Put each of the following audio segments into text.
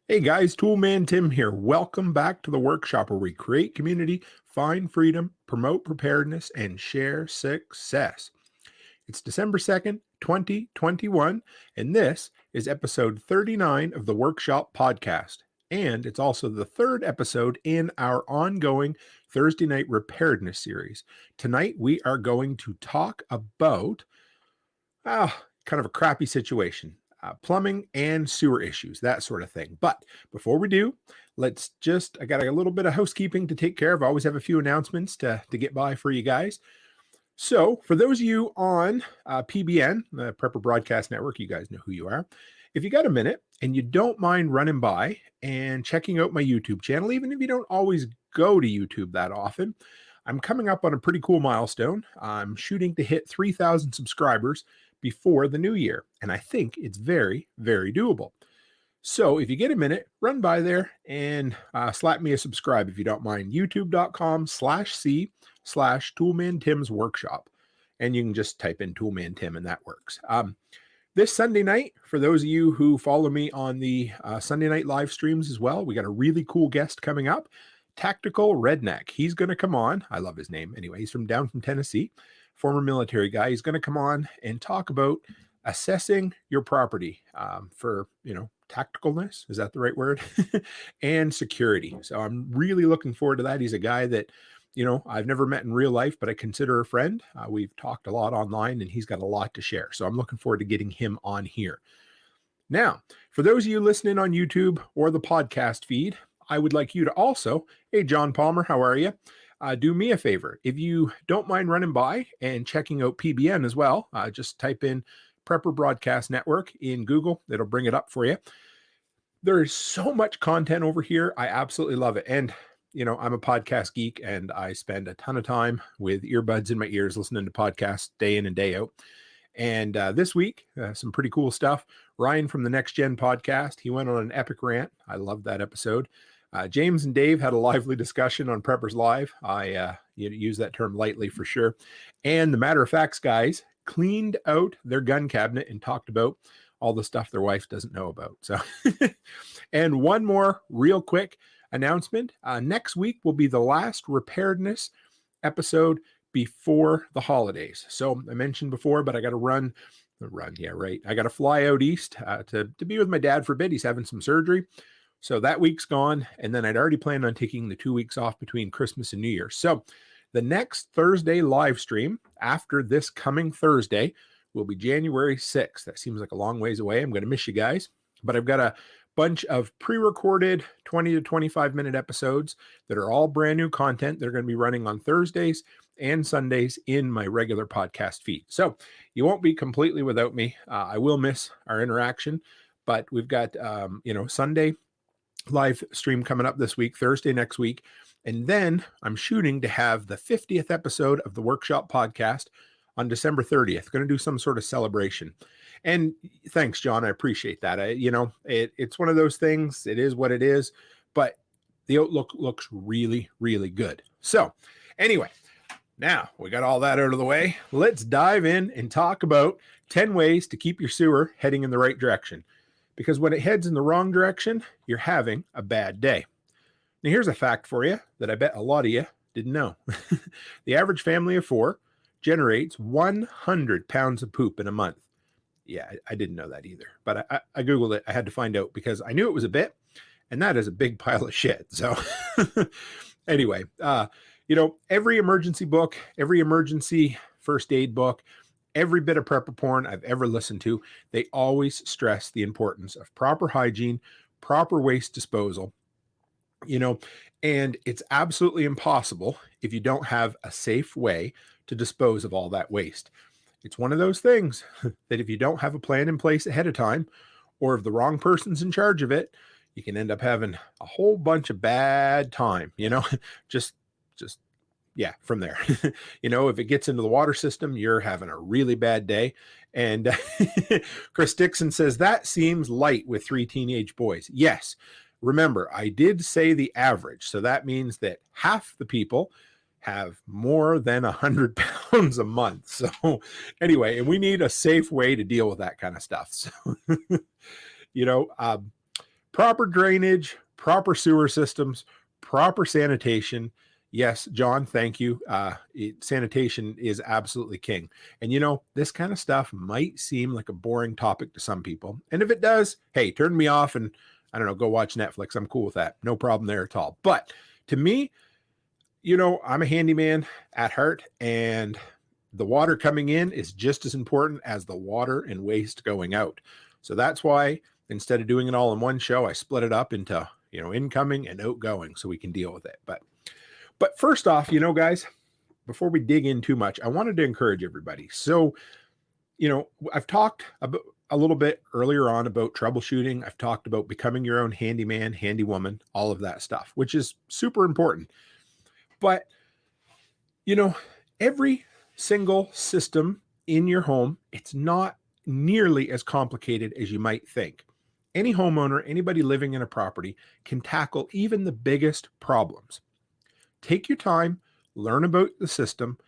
Hey guys, Toolman Tim here. Welcome back to the workshop where we create community, find freedom, promote preparedness, and share success. It's December 2nd, 2021, and this is episode 39 of the Workshop podcast. And it's also the third episode in our ongoing Thursday night preparedness series. Tonight, we are going to talk about kind of a crappy situation. Plumbing and sewer issues, that sort of thing. But before we do, I got a little bit of housekeeping to take care of. I always have a few announcements to get by for you guys. So for those of you on PBN, the Prepper Broadcast Network, you guys know who you are. If you got a minute and you don't mind running by and checking out my YouTube channel, even if you don't always go to YouTube that often, I'm coming up on a pretty cool milestone. I'm shooting to hit 3,000 subscribers before the new year. And I think it's very, very doable. So if you get a minute, run by there and slap me a subscribe if you don't mind. YouTube.com/C/Toolman Tim's workshop. And you can just type in Toolman Tim and that works. This Sunday night, for those of you who follow me on the Sunday night live streams as well, we got a really cool guest coming up, Tactical Redneck. He's going to come on. I love his name. Anyway, he's from Tennessee. Former military guy. He's going to come on and talk about assessing your property for, tacticalness. Is that the right word? And security. So I'm really looking forward to that. He's a guy that, I've never met in real life, but I consider a friend. We've talked a lot online and he's got a lot to share. So I'm looking forward to getting him on here. Now, for those of you listening on YouTube or the podcast feed, I would like you to also, hey, John Palmer, how are you? Do me a favor. If you don't mind running by and checking out PBN as well, just type in Prepper Broadcast Network in Google. It'll bring it up for you. There is so much content over here. I absolutely love it. And, I'm a podcast geek and I spend a ton of time with earbuds in my ears listening to podcasts day in and day out. And this week, some pretty cool stuff. Ryan from the Next Gen podcast, he went on an epic rant. I loved that episode. James and Dave had a lively discussion on Preppers Live. I use that term lightly for sure. And the Matter of Facts guys cleaned out their gun cabinet and talked about all the stuff their wife doesn't know about. So, and one more real quick announcement. Next week will be the last preparedness episode before the holidays. So I mentioned before, but I got to run. Yeah, right. I got to fly out east to be with my dad for a bit. He's having some surgery. So that week's gone, and then I'd already planned on taking the 2 weeks off between Christmas and New Year. So the next Thursday live stream after this coming Thursday will be January 6th. That seems like a long ways away. I'm going to miss you guys, but I've got a bunch of pre-recorded 20 to 25-minute episodes that are all brand new content. They're going to be running on Thursdays and Sundays in my regular podcast feed. So you won't be completely without me. I will miss our interaction, but we've got, Sunday live stream coming up this week, Thursday next week. And then I'm shooting to have the 50th episode of the Workshop podcast on December 30th. Going to do some sort of celebration. And thanks, John. I appreciate that. It's one of those things. It is what it is, but the outlook looks really, really good. So anyway, now we got all that out of the way. Let's dive in and talk about 10 ways to keep your sewer heading in the right direction. Because when it heads in the wrong direction, you're having a bad day. Now, here's a fact for you that I bet a lot of you didn't know. The average family of 4 generates 100 pounds of poop in a month. Yeah, I didn't know that either. But I Googled it. I had to find out because I knew it was a bit, and that is a big pile of shit. So anyway, every emergency book, every emergency first aid book, every bit of prepper porn I've ever listened to, they always stress the importance of proper hygiene, proper waste disposal, and it's absolutely impossible if you don't have a safe way to dispose of all that waste. It's one of those things that if you don't have a plan in place ahead of time, or if the wrong person's in charge of it, you can end up having a whole bunch of bad time, yeah, from there. If it gets into the water system, you're having a really bad day. And Chris Dixon says, that seems light with 3 teenage boys. Yes. Remember, I did say the average. So that means that half the people have more than 100 pounds a month. So anyway, and we need a safe way to deal with that kind of stuff. So, proper drainage, proper sewer systems, proper sanitation. Yes, John, thank you. Sanitation is absolutely king. And you know, this kind of stuff might seem like a boring topic to some people. And if it does, hey, turn me off and I don't know, go watch Netflix. I'm cool with that. No problem there at all. But to me, you know, I'm a handyman at heart, and the water coming in is just as important as the water and waste going out. So that's why instead of doing it all in one show, I split it up into, you know, incoming and outgoing so we can deal with it. But first off, you know, guys, before we dig in too much, I wanted to encourage everybody. So, you know, I've talked about a little bit earlier on about troubleshooting. I've talked about becoming your own handyman, handywoman, all of that stuff, which is super important. But, you know, every single system in your home, it's not nearly as complicated as you might think. Any homeowner, anybody living in a property can tackle even the biggest problems. Take your time, learn about the system,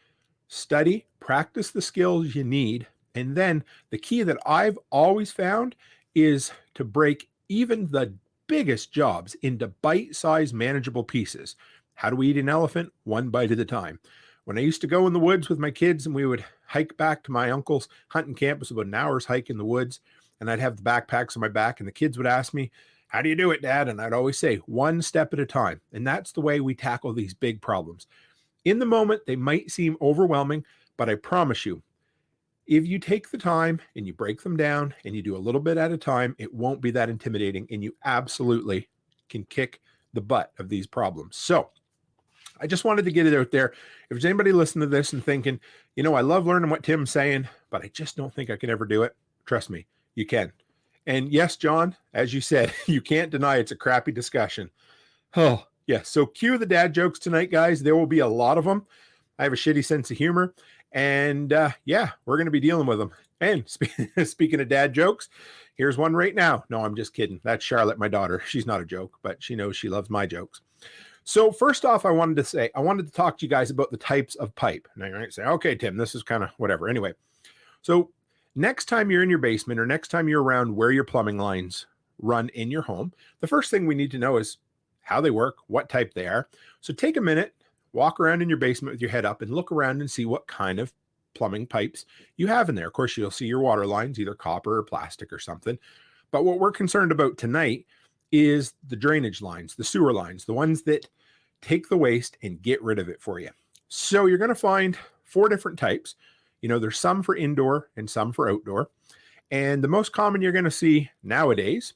study, practice the skills you need, and then the key that I've always found is to break even the biggest jobs into bite-sized manageable pieces. How do we eat an elephant? One bite at a time. When I used to go in the woods with my kids and we would hike back to my uncle's hunting camp, it was about an hour's hike in the woods, and I'd have the backpacks on my back and the kids would ask me, "How do you do it, Dad?" And I'd always say, one step at a time. And that's the way we tackle these big problems. In the moment, they might seem overwhelming, but I promise you, if you take the time and you break them down and you do a little bit at a time, it won't be that intimidating, and you absolutely can kick the butt of these problems. So I just wanted to get it out there. If there's anybody listening to this and thinking, you know, I love learning what Tim's saying, but I just don't think I can ever do it, trust me, you can. And yes, John, as you said, you can't deny it's a crappy discussion. Oh, yeah. So cue the dad jokes tonight, guys. There will be a lot of them. I have a shitty sense of humor. And yeah, we're going to be dealing with them. And speaking of dad jokes, here's one right now. No, I'm just kidding. That's Charlotte, my daughter. She's not a joke, but she knows she loves my jokes. So first off, I wanted to talk to you guys about the types of pipe. Now you might say, okay, Tim, this is kind of whatever. Anyway, so next time you're in your basement or next time you're around where your plumbing lines run in your home, the first thing we need to know is how they work, what type they are. So take a minute, walk around in your basement with your head up and look around and see what kind of plumbing pipes you have in there. Of course, you'll see your water lines, either copper or plastic or something. But what we're concerned about tonight is the drainage lines, the sewer lines, the ones that take the waste and get rid of it for you. So you're going to find 4 different types. You know, there's some for indoor and some for outdoor. And the most common you're going to see nowadays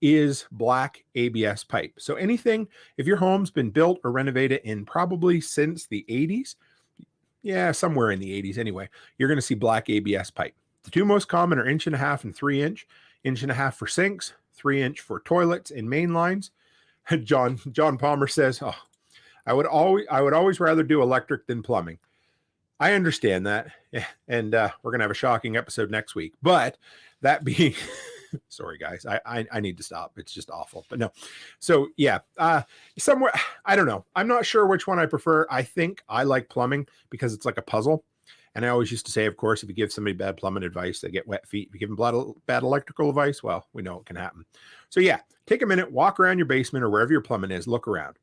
is black ABS pipe. So anything, if your home's been built or renovated in probably since the 80s, yeah, somewhere in the 80s anyway, you're going to see black ABS pipe. The 2 most common are 1.5" and 3". 1.5" for sinks, 3" for toilets and main lines. John Palmer says, "Oh, I would always rather do electric than plumbing." I understand that. And we're going to have a shocking episode next week. But that being, sorry, guys, I need to stop. It's just awful. But no. So, yeah, somewhere, I don't know. I'm not sure which one I prefer. I think I like plumbing because it's like a puzzle. And I always used to say, of course, if you give somebody bad plumbing advice, they get wet feet. If you give them bad electrical advice, well, we know it can happen. So, yeah, take a minute, walk around your basement or wherever your plumbing is, look around.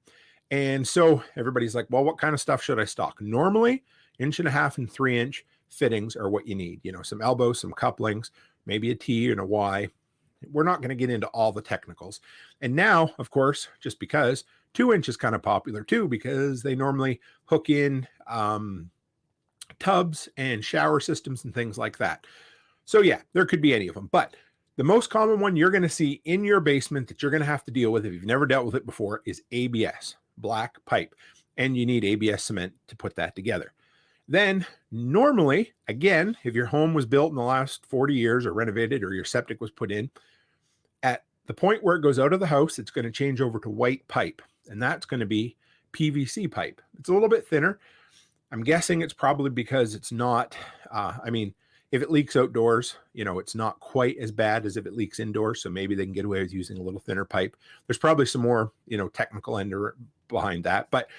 And so everybody's like, well, what kind of stuff should I stock? Normally, 1.5" and 3" fittings are what you need. You know, some elbows, some couplings, maybe a T and a Y. We're not going to get into all the technicals. And now, of course, just because 2" is kind of popular too, because they normally hook in tubs and shower systems and things like that. So yeah, there could be any of them. But the most common one you're going to see in your basement that you're going to have to deal with if you've never dealt with it before is ABS, black pipe. And you need ABS cement to put that together. Then normally, again, if your home was built in the last 40 years or renovated or your septic was put in, at the point where it goes out of the house, it's going to change over to white pipe. And that's going to be PVC pipe. It's a little bit thinner. I'm guessing it's probably because it's not, if it leaks outdoors, you know, it's not quite as bad as if it leaks indoors. So maybe they can get away with using a little thinner pipe. There's probably some more, you know, technical end behind that. But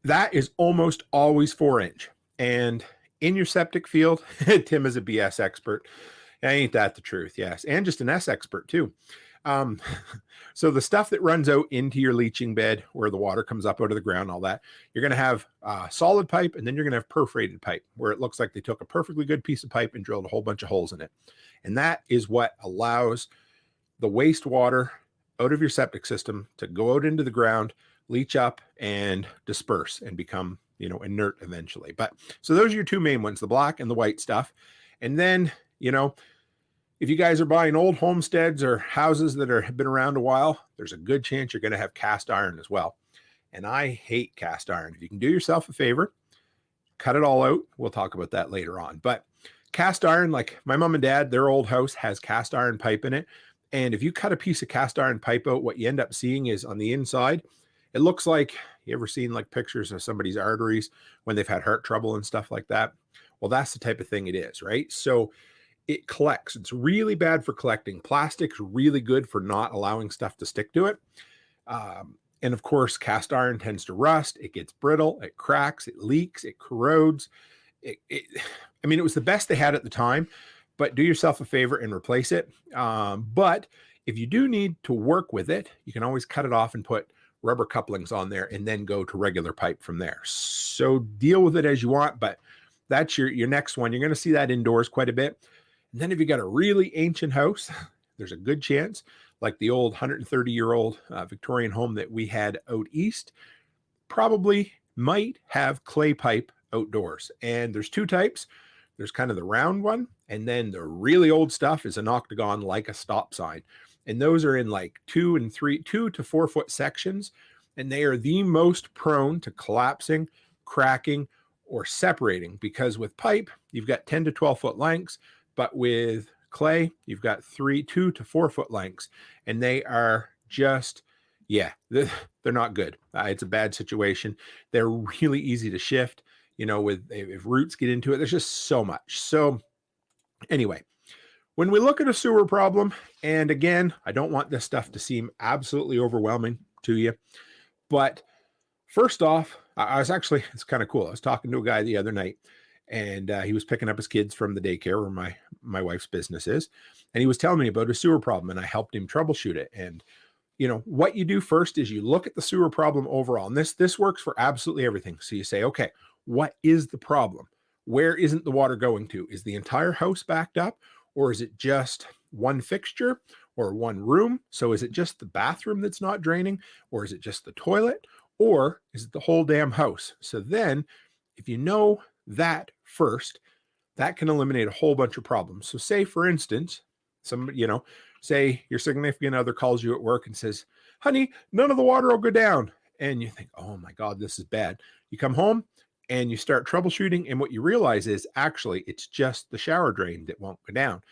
that is almost always 4". And in your septic field, Tim is a BS expert. Ain't that the truth? Yes. And just an S expert too. Um, so the stuff that runs out into your leaching bed where the water comes up out of the ground, all that, you're going to have solid pipe, and then you're going to have perforated pipe where it looks like they took a perfectly good piece of pipe and drilled a whole bunch of holes in it. And that is what allows the wastewater out of your septic system to go out into the ground, leach up, and disperse and become, inert eventually. But so those are your two main ones, the black and the white stuff. And then, if you guys are buying old homesteads or houses that have been around a while, there's a good chance you're going to have cast iron as well. And I hate cast iron. If you can do yourself a favor, cut it all out. We'll talk about that later on. But cast iron, like my mom and dad, their old house has cast iron pipe in it. And if you cut a piece of cast iron pipe out, what you end up seeing is on the inside, it looks like, you ever seen like pictures of somebody's arteries when they've had heart trouble and stuff like that? Well, that's the type of thing it is, right? So it collects. It's really bad for collecting. Plastic's really good for not allowing stuff to stick to it. And of course, cast iron tends to rust. It gets brittle. It cracks. It leaks. It corrodes. It was the best they had at the time, but do yourself a favor and replace it. But if you do need to work with it, you can always cut it off and put rubber couplings on there and then go to regular pipe from there. So deal with it as you want, but that's your next one. You're going to see that indoors quite a bit. And then if you got a really ancient house, there's a good chance, like the old 130-year-old Victorian home that we had out east, probably might have clay pipe outdoors. And there's two types. There's kind of the round one, and then the really old stuff is an octagon like a stop sign. And those are in like 2 to 4 foot sections, and they are the most prone to collapsing, cracking, or separating, because with pipe, you've got 10 to 12 foot lengths, but with clay, you've got 2 to 4 foot lengths, and they are just, they're not good. It's a bad situation. They're really easy to shift, if roots get into it. There's just so much. So anyway, when we look at a sewer problem, and again, I don't want this stuff to seem absolutely overwhelming to you, but first off, it's kind of cool. I was talking to a guy the other night, and he was picking up his kids from the daycare where my wife's business is. And he was telling me about a sewer problem, and I helped him troubleshoot it. And, what you do first is you look at the sewer problem overall. And this works for absolutely everything. So you say, okay, what is the problem? Where isn't the water going to? Is the entire house backed up? Or is it just one fixture or one room? So is it just the bathroom that's not draining? Or is it just the toilet? Or is it the whole damn house? So then if you know that first, that can eliminate a whole bunch of problems. So say, for instance, say your significant other calls you at work and says, honey, none of the water will go down. And you think, oh my God, this is bad. You come home and you start troubleshooting. And what you realize is actually it's just the shower drain that won't go down.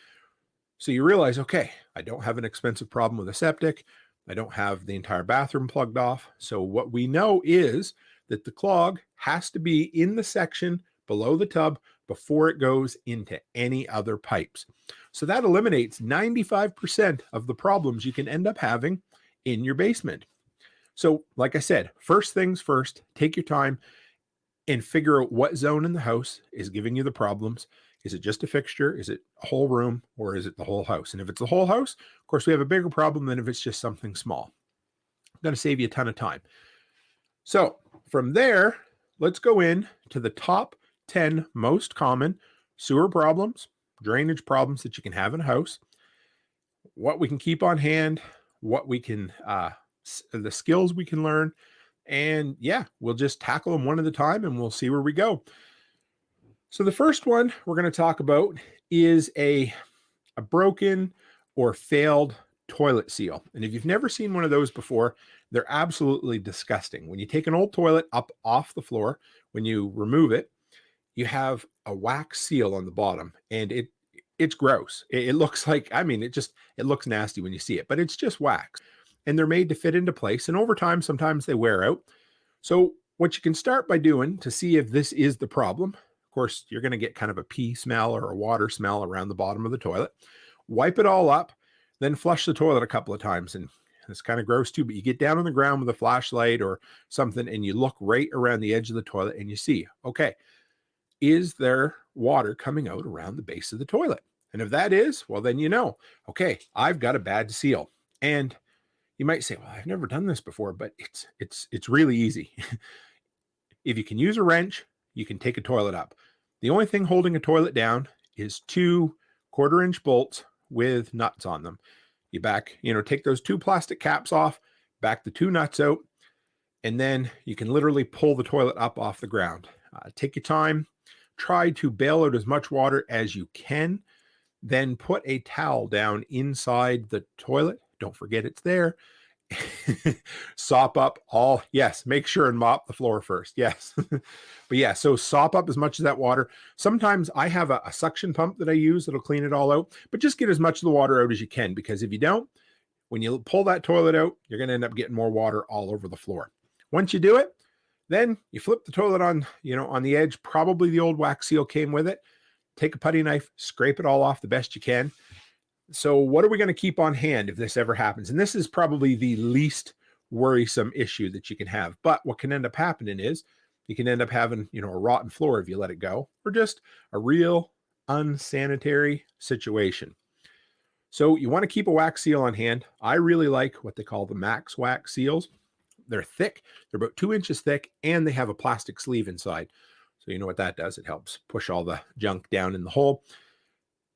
So you realize, okay, I don't have an expensive problem with a septic. I don't have the entire bathroom plugged off. So what we know is that the clog has to be in the section below the tub before it goes into any other pipes. So that eliminates 95% of the problems you can end up having in your basement. So like I said, first things first, take your time and figure out what zone in the house is giving you the problems. Is it just a fixture? Is it a whole room? Or is it the whole house? And if it's the whole house, of course, we have a bigger problem than if it's just something small. I'm going to save you a ton of time. So from there, let's go in to the top 10 most common sewer problems, drainage problems that you can have in a house, what we can keep on hand, what we can, the skills we can learn. And we'll just tackle them one at a time and we'll see where we go. So the first one we're going to talk about is a broken or failed toilet seal. And if you've never seen one of those before, they're absolutely disgusting. When you take an old toilet up off the floor, when you remove it, you have a wax seal on the bottom, and it's gross. It looks like, it looks nasty when you see it, but it's just wax. And they're made to fit into place. And over time, sometimes they wear out. So what you can start by doing to see if this is the problem, of course, you're going to get kind of a pee smell or a water smell around the bottom of the toilet. Wipe it all up, then flush the toilet a couple of times. And it's kind of gross too, but you get down on the ground with a flashlight or something and you look right around the edge of the toilet and you see, okay, is there water coming out around the base of the toilet? And if that is, well, then okay, I've got a bad seal. And you might say, well, I've never done this before, but it's really easy. If you can use a wrench, you can take a toilet up. The only thing holding a toilet down is 2 1/4-inch bolts with nuts on them. You take those 2 plastic caps off, back the 2 nuts out, and then you can literally pull the toilet up off the ground. Take your time, try to bail out as much water as you can, then put a towel down inside the toilet. Don't forget it's there. Sop up yes, make sure and mop the floor first. Yes. But yeah, so sop up as much of that water. Sometimes I have a suction pump that I use that'll clean it all out, but just get as much of the water out as you can, because if you don't, when you pull that toilet out, you're going to end up getting more water all over the floor. Once you do it, then you flip the toilet on the edge. Probably the old wax seal came with it. Take a putty knife, scrape it all off the best you can. So what are we going to keep on hand if this ever happens? And this is probably the least worrisome issue that you can have. But what can end up happening is you can end up having, a rotten floor if you let it go, or just a real unsanitary situation. So you want to keep a wax seal on hand. I really like what they call the Max Wax seals. They're thick. They're about 2 inches thick, and they have a plastic sleeve inside. So you know what that does? It helps push all the junk down in the hole.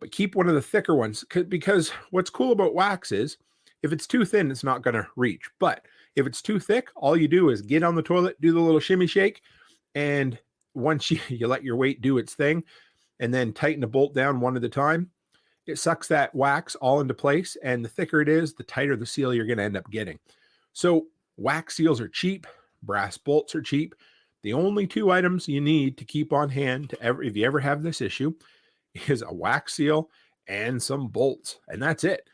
But keep one of the thicker ones, because what's cool about wax is if it's too thin, it's not going to reach. But if it's too thick, all you do is get on the toilet, do the little shimmy shake, and once you let your weight do its thing, and then tighten a bolt down one at a time, it sucks that wax all into place. And the thicker it is, the tighter the seal you're going to end up getting. So wax seals are cheap. Brass bolts are cheap. The only 2 items you need to keep on hand if you ever have this issue is a wax seal and some bolts, and that's it.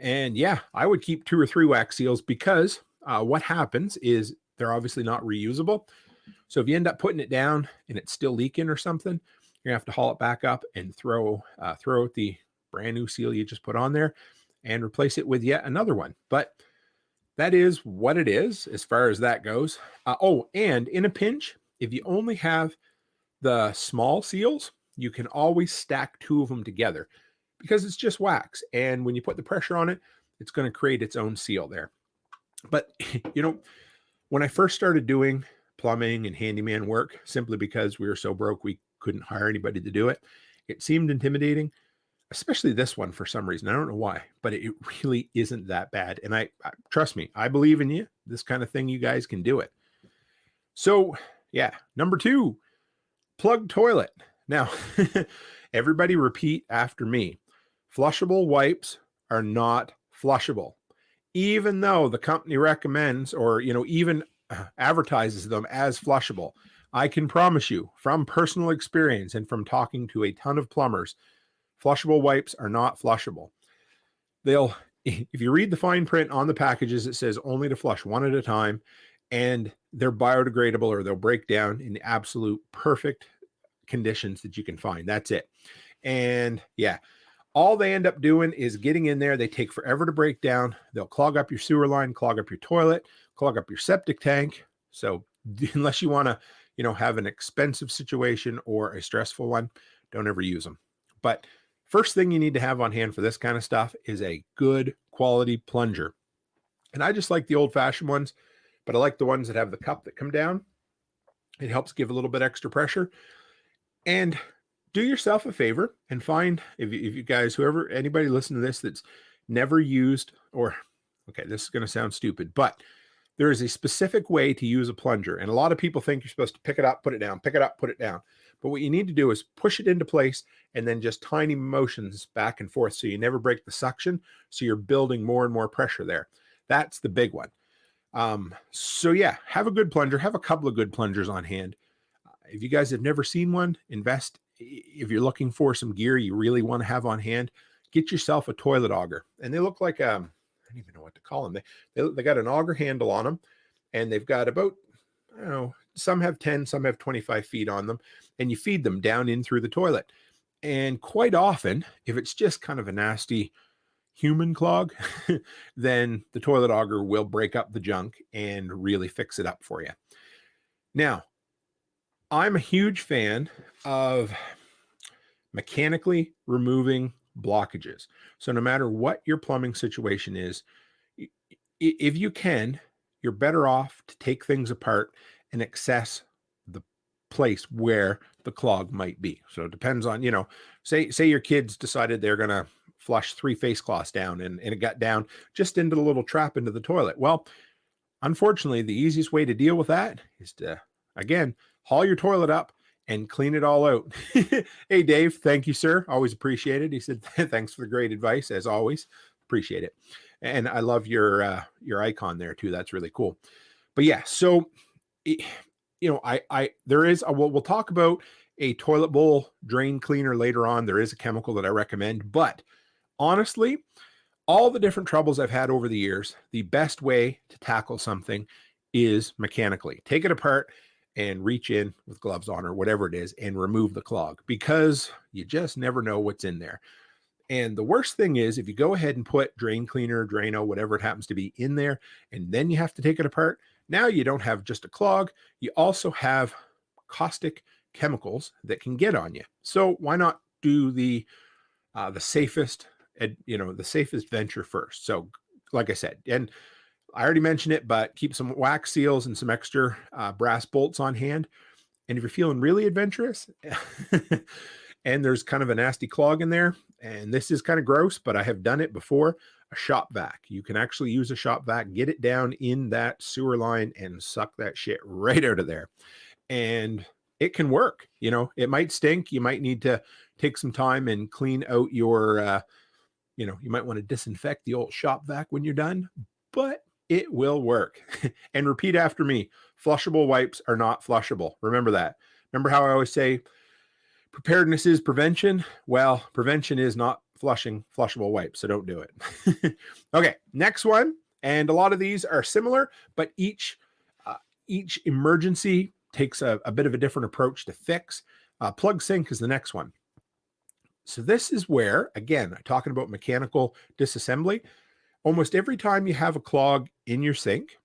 And yeah, I would keep 2 or 3 wax seals, because what happens is they're obviously not reusable. So if you end up putting it down and it's still leaking or something, you're gonna have to haul it back up and throw out the brand new seal you just put on there and replace it with yet another one. But that is what it is as far as that goes. And in a pinch, if you only have the small seals, you can always stack 2 of them together, because it's just wax. And when you put the pressure on it, it's going to create its own seal there. But, when I first started doing plumbing and handyman work, simply because we were so broke, we couldn't hire anybody to do it, it seemed intimidating, especially this one for some reason. I don't know why, but it really isn't that bad. And I trust me, I believe in you. This kind of thing, you guys can do it. So yeah, number 2, plug toilet. Now, everybody repeat after me. Flushable wipes are not flushable. Even though the company recommends or, even advertises them as flushable, I can promise you from personal experience and from talking to a ton of plumbers, flushable wipes are not flushable. If you read the fine print on the packages, it says only to flush one at a time, and they're biodegradable, or they'll break down in the absolute perfect conditions that you can find. That's it. And yeah, all they end up doing is getting in there. They take forever to break down. They'll clog up your sewer line, clog up your toilet, clog up your septic tank. So unless you want to, have an expensive situation or a stressful one, don't ever use them. But first thing you need to have on hand for this kind of stuff is a good quality plunger. And I just like the old-fashioned ones, but I like the ones that have the cup that come down. It helps give a little bit extra pressure. And do yourself a favor and find, if you guys, anybody listen to this that's never used, okay, this is going to sound stupid, but there is a specific way to use a plunger. And a lot of people think you're supposed to pick it up, put it down, pick it up, put it down. But what you need to do is push it into place and then just tiny motions back and forth, so you never break the suction. So you're building more and more pressure there. That's the big one. So yeah, have a good plunger, have a couple of good plungers on hand. If you guys have never seen one, invest. If you're looking for some gear you really want to have on hand, get yourself a toilet auger. And they look like, I don't even know what to call them. They got an auger handle on them, and they've got about, I don't know, some have 10, some have 25 feet on them, and you feed them down in through the toilet. And quite often, if it's just kind of a nasty human clog, then the toilet auger will break up the junk and really fix it up for you. Now, I'm a huge fan of mechanically removing blockages. So no matter what your plumbing situation is, if you can, you're better off to take things apart and access the place where the clog might be. So it depends on, say your kids decided they're going to flush 3 face cloths down and it got down just into the little trap into the toilet. Well, unfortunately, the easiest way to deal with that is to, again, haul your toilet up and clean it all out. Hey, Dave, thank you, sir. Always appreciate it. He said, thanks for the great advice, as always. Appreciate it. And I love your icon there too. That's really cool. But yeah, so, we'll talk about a toilet bowl drain cleaner later on. There is a chemical that I recommend, but honestly, all the different troubles I've had over the years, the best way to tackle something is mechanically. Take it apart and reach in with gloves on or whatever it is and remove the clog, because you just never know what's in there. And the worst thing is if you go ahead and put drain cleaner, Drano, whatever it happens to be in there, and then you have to take it apart. Now you don't have just a clog, you also have caustic chemicals that can get on you. So why not do the safest, the safest venture first? So like I said, and I already mentioned it, but keep some wax seals and some extra brass bolts on hand. And if you're feeling really adventurous and there's kind of a nasty clog in there, and this is kind of gross, but I have done it before, a shop vac. You can actually use a shop vac, get it down in that sewer line and suck that shit right out of there. And it can work. It might stink. You might need to take some time and clean out your, you might want to disinfect the old shop vac when you're done, but it will work. And repeat after me, flushable wipes are not flushable. Remember that. Remember how I always say preparedness is prevention? Well, prevention is not flushing flushable wipes, so don't do it. Okay, next one. And a lot of these are similar, but each emergency takes a bit of a different approach to fix. Plug sink is the next one. So this is where, again, I'm talking about mechanical disassembly. Almost every time you have a clog in your sink,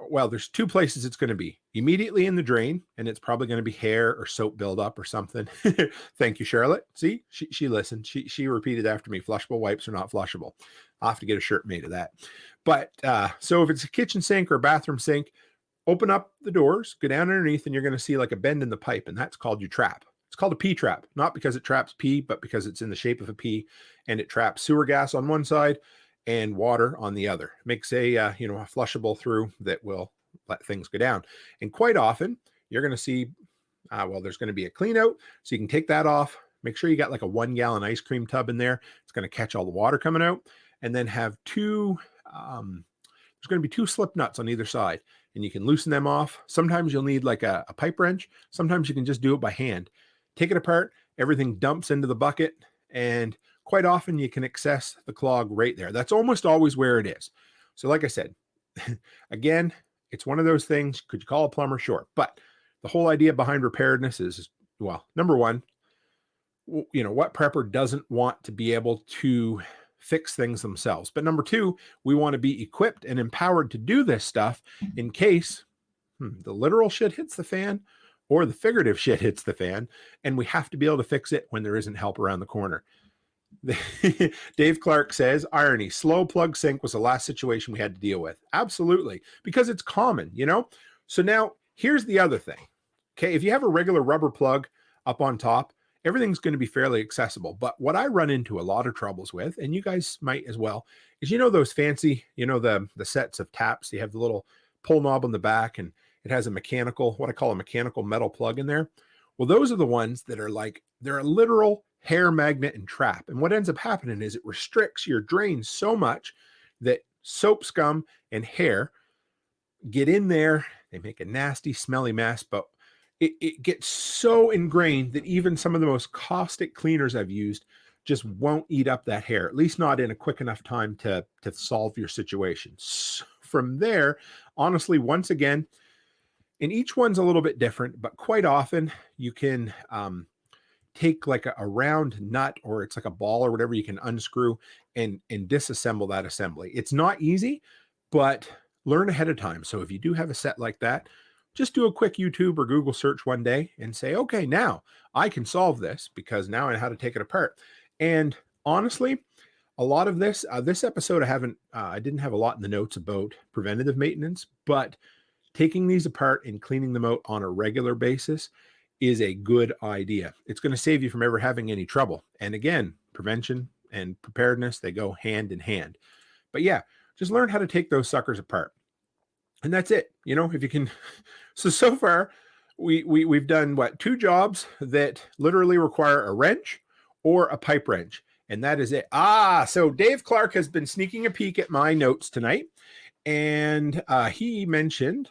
well, there's 2 places it's going to be. Immediately in the drain, and it's probably going to be hair or soap buildup or something. Thank you, Charlotte. See, she listened. She repeated after me, flushable wipes are not flushable. I'll have to get a shirt made of that. But so if it's a kitchen sink or a bathroom sink, open up the doors, go down underneath, and you're going to see like a bend in the pipe, and that's called your trap. It's called a P trap, not because it traps pee, but because it's in the shape of a P, and it traps sewer gas on one side and water on the other. It makes a a flushable through that will let things go down. And quite often you're going to see, there's going to be a clean out, so you can take that off. Make sure you got like a 1 gallon ice cream tub in there. It's going to catch all the water coming out, and then have 2. There's going to be 2 slip nuts on either side, and you can loosen them off. Sometimes you'll need like a pipe wrench. Sometimes you can just do it by hand. Take it apart. Everything dumps into the bucket, and quite often you can access the clog right there. That's almost always where it is. So like I said, again, it's one of those things. Could you call a plumber? Sure. But the whole idea behind preparedness is, well, number one, what prepper doesn't want to be able to fix things themselves? But number 2, we want to be equipped and empowered to do this stuff in case the literal shit hits the fan or the figurative shit hits the fan, and we have to be able to fix it when there isn't help around the corner. Dave Clark says, irony, slow plug sink was the last situation we had to deal with. Absolutely, because it's common, So now here's the other thing. Okay, if you have a regular rubber plug up on top, everything's going to be fairly accessible. But what I run into a lot of troubles with, and you guys might as well, is those fancy, the sets of taps. You have the little pull knob on the back, and it has a mechanical, what I call a mechanical metal plug in there. Well, those are the ones that are like, they're a literal hair magnet and trap. And what ends up happening is it restricts your drain so much that soap scum and hair get in there. They make a nasty, smelly mess, but it gets so ingrained that even some of the most caustic cleaners I've used just won't eat up that hair, at least not in a quick enough time to solve your situation. So from there, honestly, once again, and each one's a little bit different, but quite often you can take like a round nut, or it's like a ball or whatever, you can unscrew and disassemble that assembly. It's not easy, but learn ahead of time. So if you do have a set like that, just do a quick YouTube or Google search one day and say, okay, now I can solve this because now I know how to take it apart. And honestly, A lot of this, this episode, I didn't have a lot in the notes about preventative maintenance, but taking these apart and cleaning them out on a regular basis is a good idea. It's going to save you from ever having any trouble. And again, prevention and preparedness, they go hand in hand. But yeah, just learn how to take those suckers apart. And that's it. You know, if you can. So far, we've done what, 2 jobs that literally require a wrench or a pipe wrench. And that is it. So Dave Clark has been sneaking a peek at my notes tonight. And he mentioned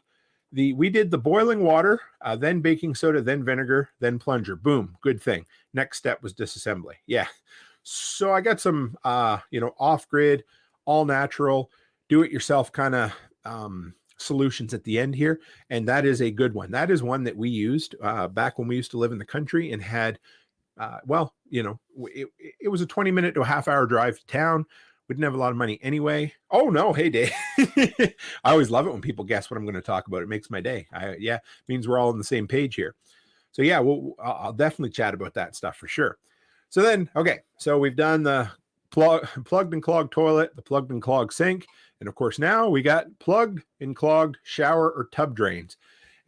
we did the boiling water, then baking soda, then vinegar, then plunger. Boom. Good thing. Next step was disassembly. Yeah. So I got some, off-grid, all natural, do-it-yourself kind of solutions at the end here. And that is a good one. That is one that we used back when we used to live in the country and had, it was a 20-minute to a half-hour drive to town. We didn't have a lot of money anyway. Oh, no. Hey, Dave. I always love it when people guess what I'm going to talk about. It makes my day. Means we're all on the same page here. So, yeah, I'll definitely chat about that stuff for sure. So then, okay, so we've done the plugged and clogged toilet, the plugged and clogged sink, and of course now we got plugged and clogged shower or tub drains,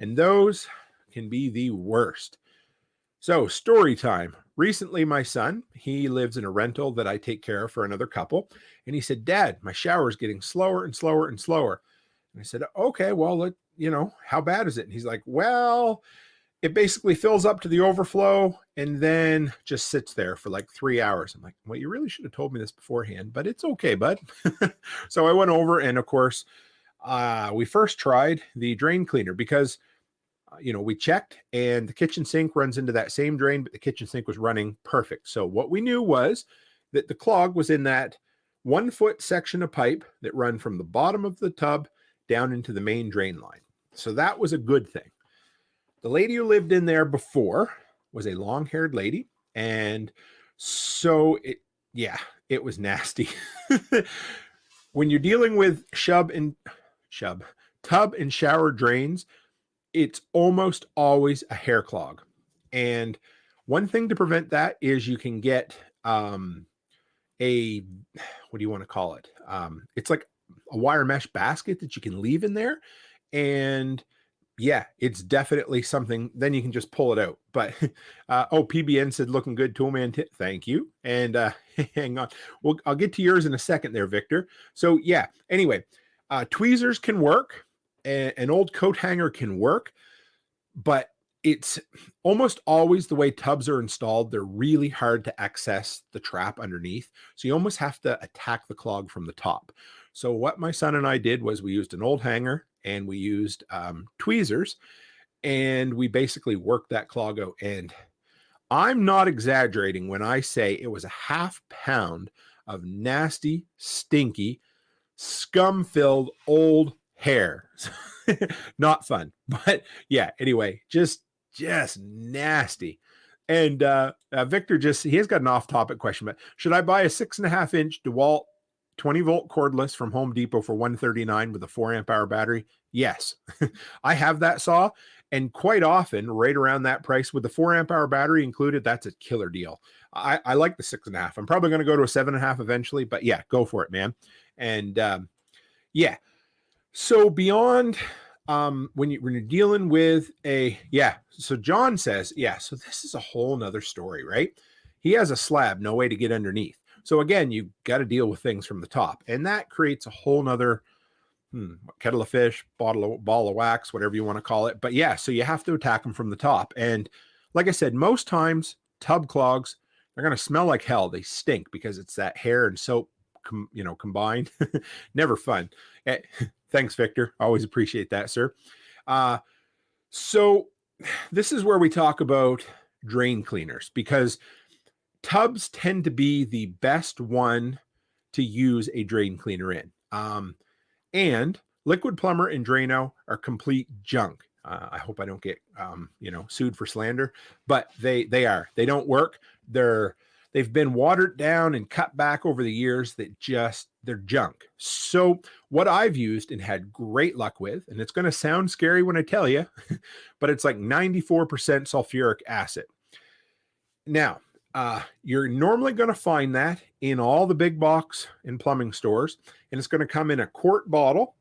and those can be the worst. So story time. Recently, my son, he lives in a rental that I take care of for another couple, and he said, "Dad, my shower is getting slower and slower and slower." And I said, "Okay, well, how bad is it?" And he's like, "Well, it basically fills up to the overflow and then just sits there for like 3 hours." I'm like, "Well, you really should have told me this beforehand, but it's okay, bud." So I went over and of course, we first tried the drain cleaner because, we checked and the kitchen sink runs into that same drain, but the kitchen sink was running perfect. So what we knew was that the clog was in that 1-foot section of pipe that run from the bottom of the tub down into the main drain line. So that was a good thing. The lady who lived in there before was a long-haired lady. And so it was nasty. When you're dealing with tub and shower drains, it's almost always a hair clog. And one thing to prevent that is you can get what do you want to call it? It's like a wire mesh basket that you can leave in there. And yeah, it's definitely something. Then you can just pull it out. But PBN said, "Looking good, Toolman Tim." Thank you. And hang on. Well, I'll get to yours in a second there, Victor. So yeah, anyway, tweezers can work. An old coat hanger can work, but it's almost always the way tubs are installed. They're really hard to access the trap underneath. So you almost have to attack the clog from the top. So what my son and I did was we used an old hanger and we used tweezers, and we basically worked that clog out. And I'm not exaggerating when I say it was a half pound of nasty, stinky, scum-filled old hair. Not fun. But yeah, anyway, just nasty. And Victor he has got an off-topic question, but should I buy a 6.5-inch DeWalt 20-volt cordless from Home Depot for $139 with a 4-amp-hour battery? Yes. I have that saw, and quite often right around that price with the 4-amp-hour battery included, that's a killer deal. I like the 6.5. I'm probably going to go to a 7.5 eventually, but yeah, go for it, man. And yeah. So beyond when you're dealing with so John says, so this is a whole nother story, right? He has a slab, no way to get underneath. So again, you got to deal with things from the top, and that creates a whole nother kettle of fish, ball of wax, whatever you want to call it. But yeah, so you have to attack them from the top. And like I said, most times tub clogs, they're going to smell like hell. They stink because it's that hair and soap, combined. Never fun. Thanks, Victor. Always appreciate that, sir. So this is where we talk about drain cleaners, because tubs tend to be the best one to use a drain cleaner in. And Liquid Plumber and Drano are complete junk. I hope I don't get, sued for slander, but they don't work. They've been watered down and cut back over the years. They're junk. So what I've used and had great luck with, and it's going to sound scary when I tell you, but it's like 94% sulfuric acid. Now, You're normally going to find that in all the big box and plumbing stores, and it's going to come in a quart bottle,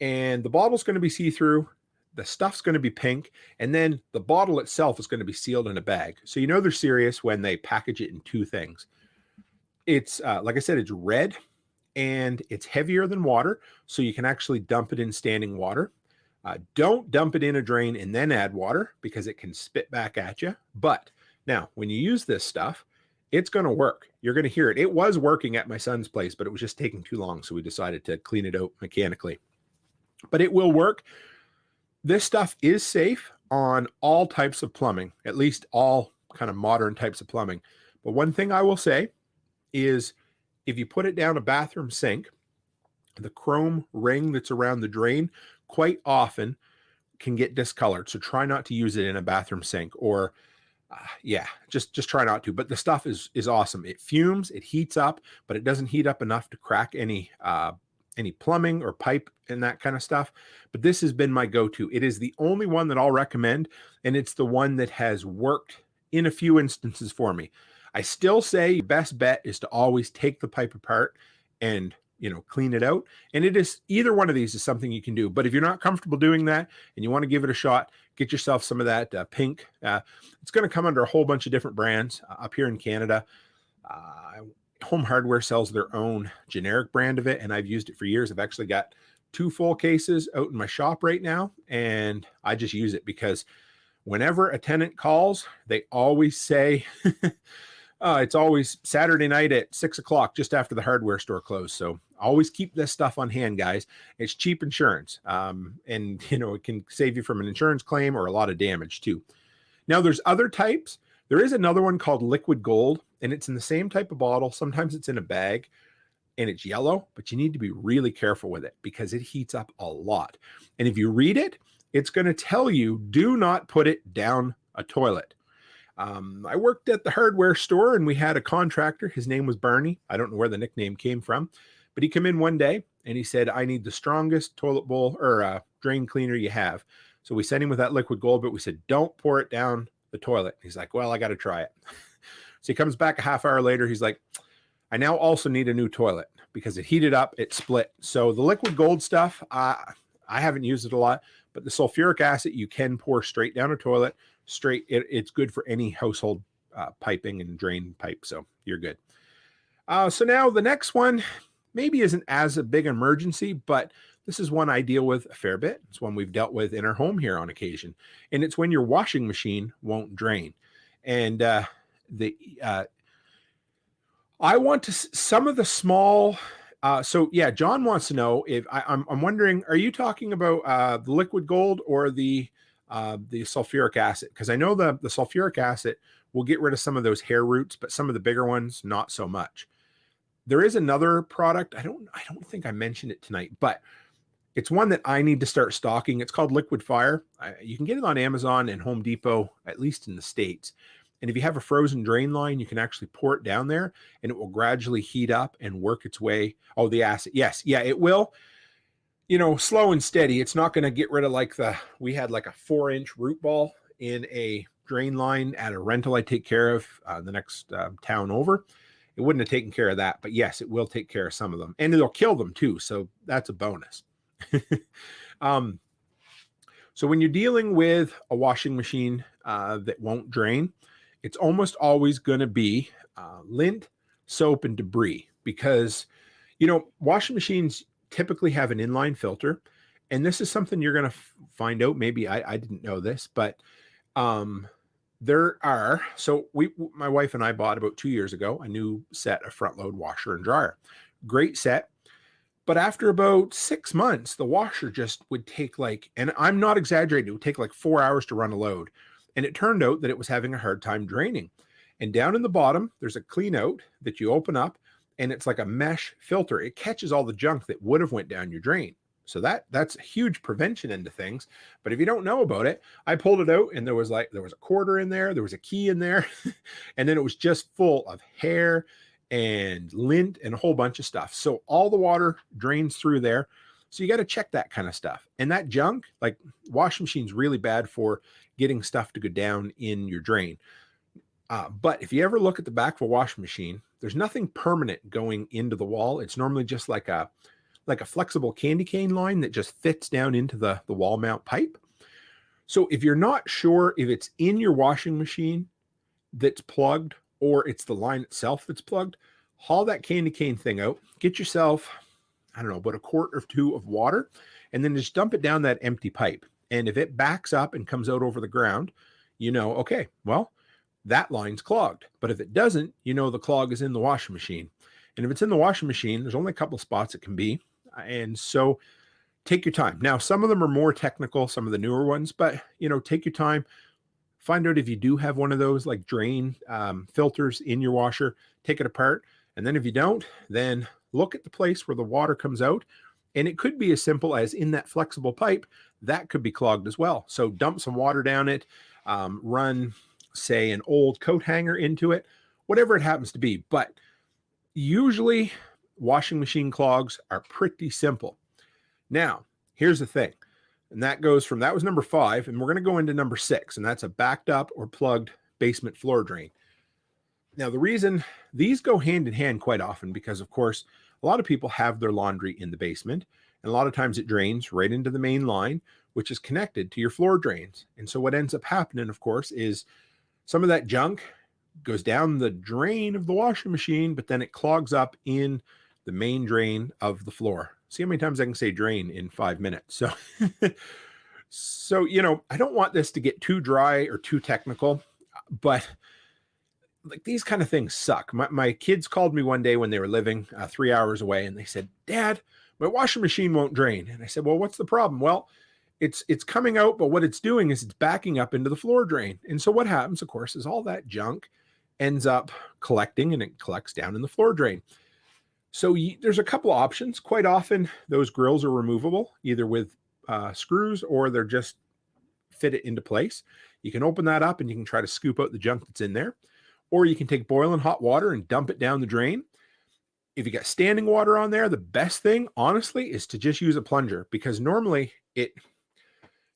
and the bottle's going to be see-through. The stuff's going to be pink, and then the bottle itself is going to be sealed in a bag. So you know they're serious when they package it in two things. It's like I said, it's red and it's heavier than water, so you can actually dump it in standing water. Don't dump it in a drain and then add water because it can spit back at you. But now, when you use this stuff, it's going to work. You're going to hear it. It was working at my son's place, but it was just taking too long, so we decided to clean it out mechanically. But it will work. This stuff is safe on all types of plumbing, at least all kind of modern types of plumbing. But one thing I will say is if you put it down a bathroom sink, the chrome ring that's around the drain quite often can get discolored. So try not to use it in a bathroom sink, or just try not to. But the stuff is awesome. It fumes, it heats up, but it doesn't heat up enough to crack any plumbing or pipe and that kind of stuff. But this has been my go-to. It is the only one that I'll recommend, and it's the one that has worked in a few instances for me. I still say your best bet is to always take the pipe apart and clean it out. And it is either one of these is something you can do. But if you're not comfortable doing that and you want to give it a shot, get yourself some of that pink. It's going to come under a whole bunch of different brands up here in Canada. Home Hardware sells their own generic brand of it, and I've used it for years. I've actually got 2 full cases out in my shop right now, and I just use it because whenever a tenant calls, they always say, it's always Saturday night at 6 o'clock, just after the hardware store closed. So always keep this stuff on hand, guys. It's cheap insurance, and it can save you from an insurance claim or a lot of damage too. Now there's other types. There is another one called Liquid Gold, and it's in the same type of bottle. Sometimes it's in a bag and it's yellow, but you need to be really careful with it because it heats up a lot. And if you read it, it's going to tell you, do not put it down a toilet. I worked at the hardware store, and we had a contractor. His name was Barney. I don't know where the nickname came from, but he came in one day and he said, I need the strongest toilet bowl or drain cleaner you have. So we sent him with that Liquid Gold, but we said, don't pour it down the toilet. He's like, well, I got to try it. So he comes back a half hour later. He's like, I now also need a new toilet because it heated up, it split. So the Liquid Gold stuff, I haven't used it a lot, but the sulfuric acid you can pour straight down a toilet. It's good for any household piping and drain pipe. So you're good. So now the next one maybe isn't as a big emergency, but this is one I deal with a fair bit. It's one we've dealt with in our home here on occasion. And it's when your washing machine won't drain. And I want to some of the small. So yeah, John wants to know if I'm wondering, are you talking about the Liquid Gold or the sulfuric acid? Because I know the sulfuric acid will get rid of some of those hair roots, but some of the bigger ones, not so much. There is another product. I don't think I mentioned it tonight, but it's one that I need to start stocking. It's called Liquid Fire. You can get it on Amazon and Home Depot, at least in the States. And if you have a frozen drain line, you can actually pour it down there and it will gradually heat up and work its way. Oh, the acid. Yes. Yeah, it will. Slow and steady. It's not going to get rid of we had like a 4-inch root ball in a drain line at a rental I take care of the next town over. It wouldn't have taken care of that, but yes, it will take care of some of them, and it'll kill them too. So that's a bonus. So when you're dealing with a washing machine that won't drain, it's almost always going to be lint, soap, and debris because, washing machines typically have an inline filter. And this is something you're going to find out. Maybe I didn't know this, but my wife and I bought about 2 years ago a new set of front load washer and dryer. Great set. But after about 6 months, the washer just would take and I'm not exaggerating, it would take 4 hours to run a load. And it turned out that it was having a hard time draining. And down in the bottom, there's a clean out that you open up, and it's like a mesh filter. It catches all the junk that would have went down your drain. So that's a huge prevention into things. But if you don't know about it, I pulled it out and there was a quarter in there, there was a key in there, and then it was just full of hair and lint and a whole bunch of stuff. So all the water drains through there. So you got to check that kind of stuff. And that junk, washing machine's really bad for getting stuff to go down in your drain. But if you ever look at the back of a washing machine, there's nothing permanent going into the wall. It's normally just like a flexible candy cane line that just fits down into the wall mount pipe. So if you're not sure if it's in your washing machine that's plugged or it's the line itself that's plugged, haul that candy cane thing out, get yourself, I don't know, about a quart or two of water, and then just dump it down that empty pipe. And if it backs up and comes out over the ground, you know, okay, well, that line's clogged. But if it doesn't, you know the clog is in the washing machine. And if it's in the washing machine, there's only a couple of spots it can be. And so take your time. Now, some of them are more technical, some of the newer ones, but, you know, take your time. Find out if you do have one of those like drain filters in your washer, take it apart. And then if you don't, then look at the place where the water comes out. And it could be as simple as in that flexible pipe, that could be clogged as well. So dump some water down it, run, say, an old coat hanger into it, whatever it happens to be. But usually washing machine clogs are pretty simple. Now, here's the thing. And that was number 5. And we're going to go into number 6. And that's a backed up or plugged basement floor drain. Now, the reason these go hand in hand quite often, because of course, a lot of people have their laundry in the basement. And a lot of times it drains right into the main line, which is connected to your floor drains. And so what ends up happening, of course, is some of that junk goes down the drain of the washing machine, but then it clogs up in the main drain of the floor. See how many times I can say drain in 5 minutes. So, you know, I don't want this to get too dry or too technical, but like these kind of things suck. My kids called me one day when they were living 3 hours away, and they said, "Dad, my washing machine won't drain." And I said, "Well, what's the problem?" "Well, it's coming out, but what it's doing is it's backing up into the floor drain." And so what happens, of course, is all that junk ends up collecting, and it collects down in the floor drain. So there's a couple options. Quite often, those grills are removable, either with screws or they're just fit it into place. You can open that up and you can try to scoop out the junk that's in there. Or you can take boiling hot water and dump it down the drain. If you got standing water on there, the best thing, honestly, is to just use a plunger, because normally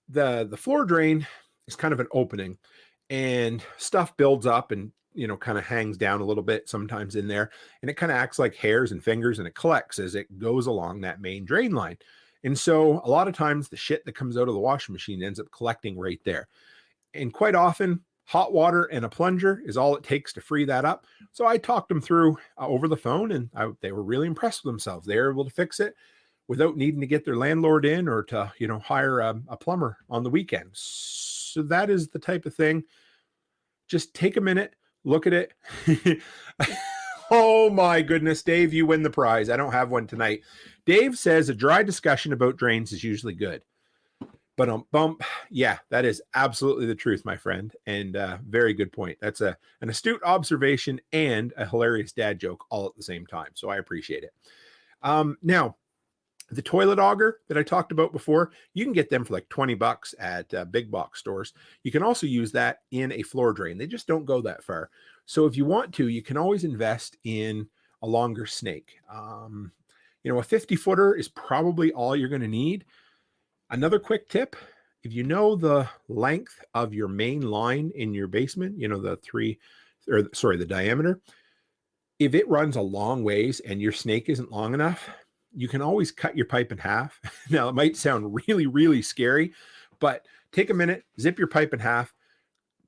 the floor drain is kind of an opening and stuff builds up and, you know, kind of hangs down a little bit sometimes in there, and it kind of acts like hairs and fingers, and it collects as it goes along that main drain line. And so a lot of times the shit that comes out of the washing machine ends up collecting right there. And quite often, hot water and a plunger is all it takes to free that up. So I talked them through over the phone, and they were really impressed with themselves. They were able to fix it without needing to get their landlord in or to, you know, hire a plumber on the weekend. So that is the type of thing. Just take a minute, look at it. Oh my goodness, Dave, you win the prize. I don't have one tonight. Dave says a dry discussion about drains is usually good. But bump, yeah, that is absolutely the truth, my friend. And very good point. That's an astute observation and a hilarious dad joke all at the same time. So I appreciate it. Now, the toilet auger that I talked about before, you can get them for like $20 at big box stores. You can also use that in a floor drain. They just don't go that far. So if you want to, you can always invest in a longer snake. You know, a 50-footer is probably all you're going to need. Another quick tip, if you know the length of your main line in your basement, you know, the diameter, if it runs a long ways and your snake isn't long enough, you can always cut your pipe in half. Now, it might sound really, really scary, but take a minute, zip your pipe in half,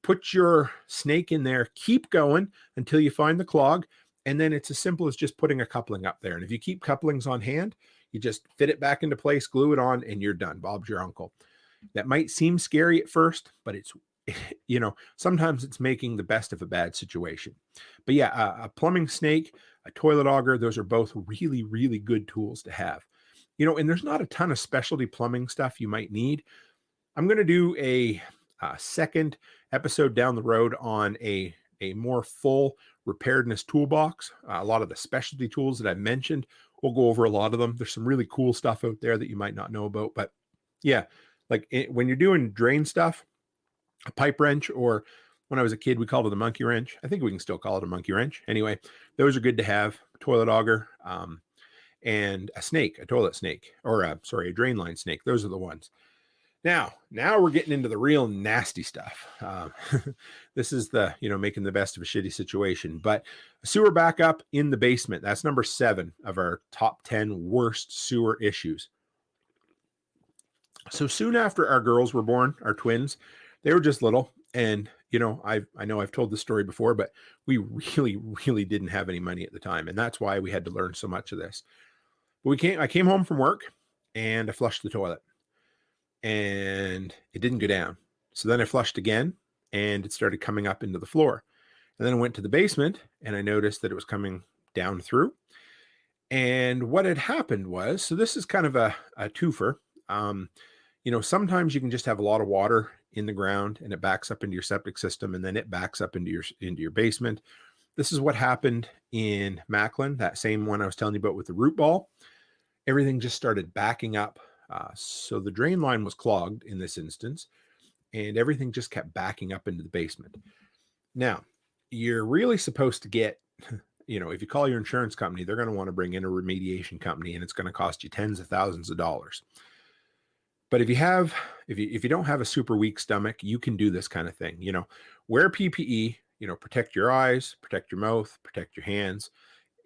put your snake in there, keep going until you find the clog, and then it's as simple as just putting a coupling up there. And if you keep couplings on hand, you just fit it back into place, glue it on, and you're done. Bob's your uncle. That might seem scary at first, but it's, you know, sometimes it's making the best of a bad situation. But yeah, a plumbing snake, a toilet auger, those are both really, really good tools to have. You know, and there's not a ton of specialty plumbing stuff you might need. I'm going to do a second episode down the road on a more full preparedness toolbox. A lot of the specialty tools that I mentioned, we'll go over a lot of them. There's some really cool stuff out there that you might not know about. But yeah, like when you're doing drain stuff, a pipe wrench, or when I was a kid, we called it a monkey wrench. I think we can still call it a monkey wrench. Anyway, those are good to have. Toilet auger, and a snake, a toilet snake, or a drain line snake. Those are the ones. Now we're getting into the real nasty stuff. This is the, making the best of a shitty situation, but a sewer backup in the basement. That's number 7 of our top 10 worst sewer issues. So soon after our girls were born, our twins, they were just little. And, I know I've told the story before, but we really, really didn't have any money at the time. And that's why we had to learn so much of this. But I came home from work and I flushed the toilet and it didn't go down. So then I flushed again and it started coming up into the floor. And then I went to the basement and I noticed that it was coming down through. And what had happened was, so this is kind of a twofer. Sometimes you can just have a lot of water in the ground and it backs up into your septic system and then it backs up into your basement. This is what happened in Macklin, that same one I was telling you about with the root ball. Everything just started backing up. So the drain line was clogged in this instance and everything just kept backing up into the basement. Now, you're really supposed to get, if you call your insurance company, they're going to want to bring in a remediation company and it's going to cost you tens of thousands of dollars. But if you don't have a super weak stomach, you can do this kind of thing. Wear PPE, protect your eyes, protect your mouth, protect your hands,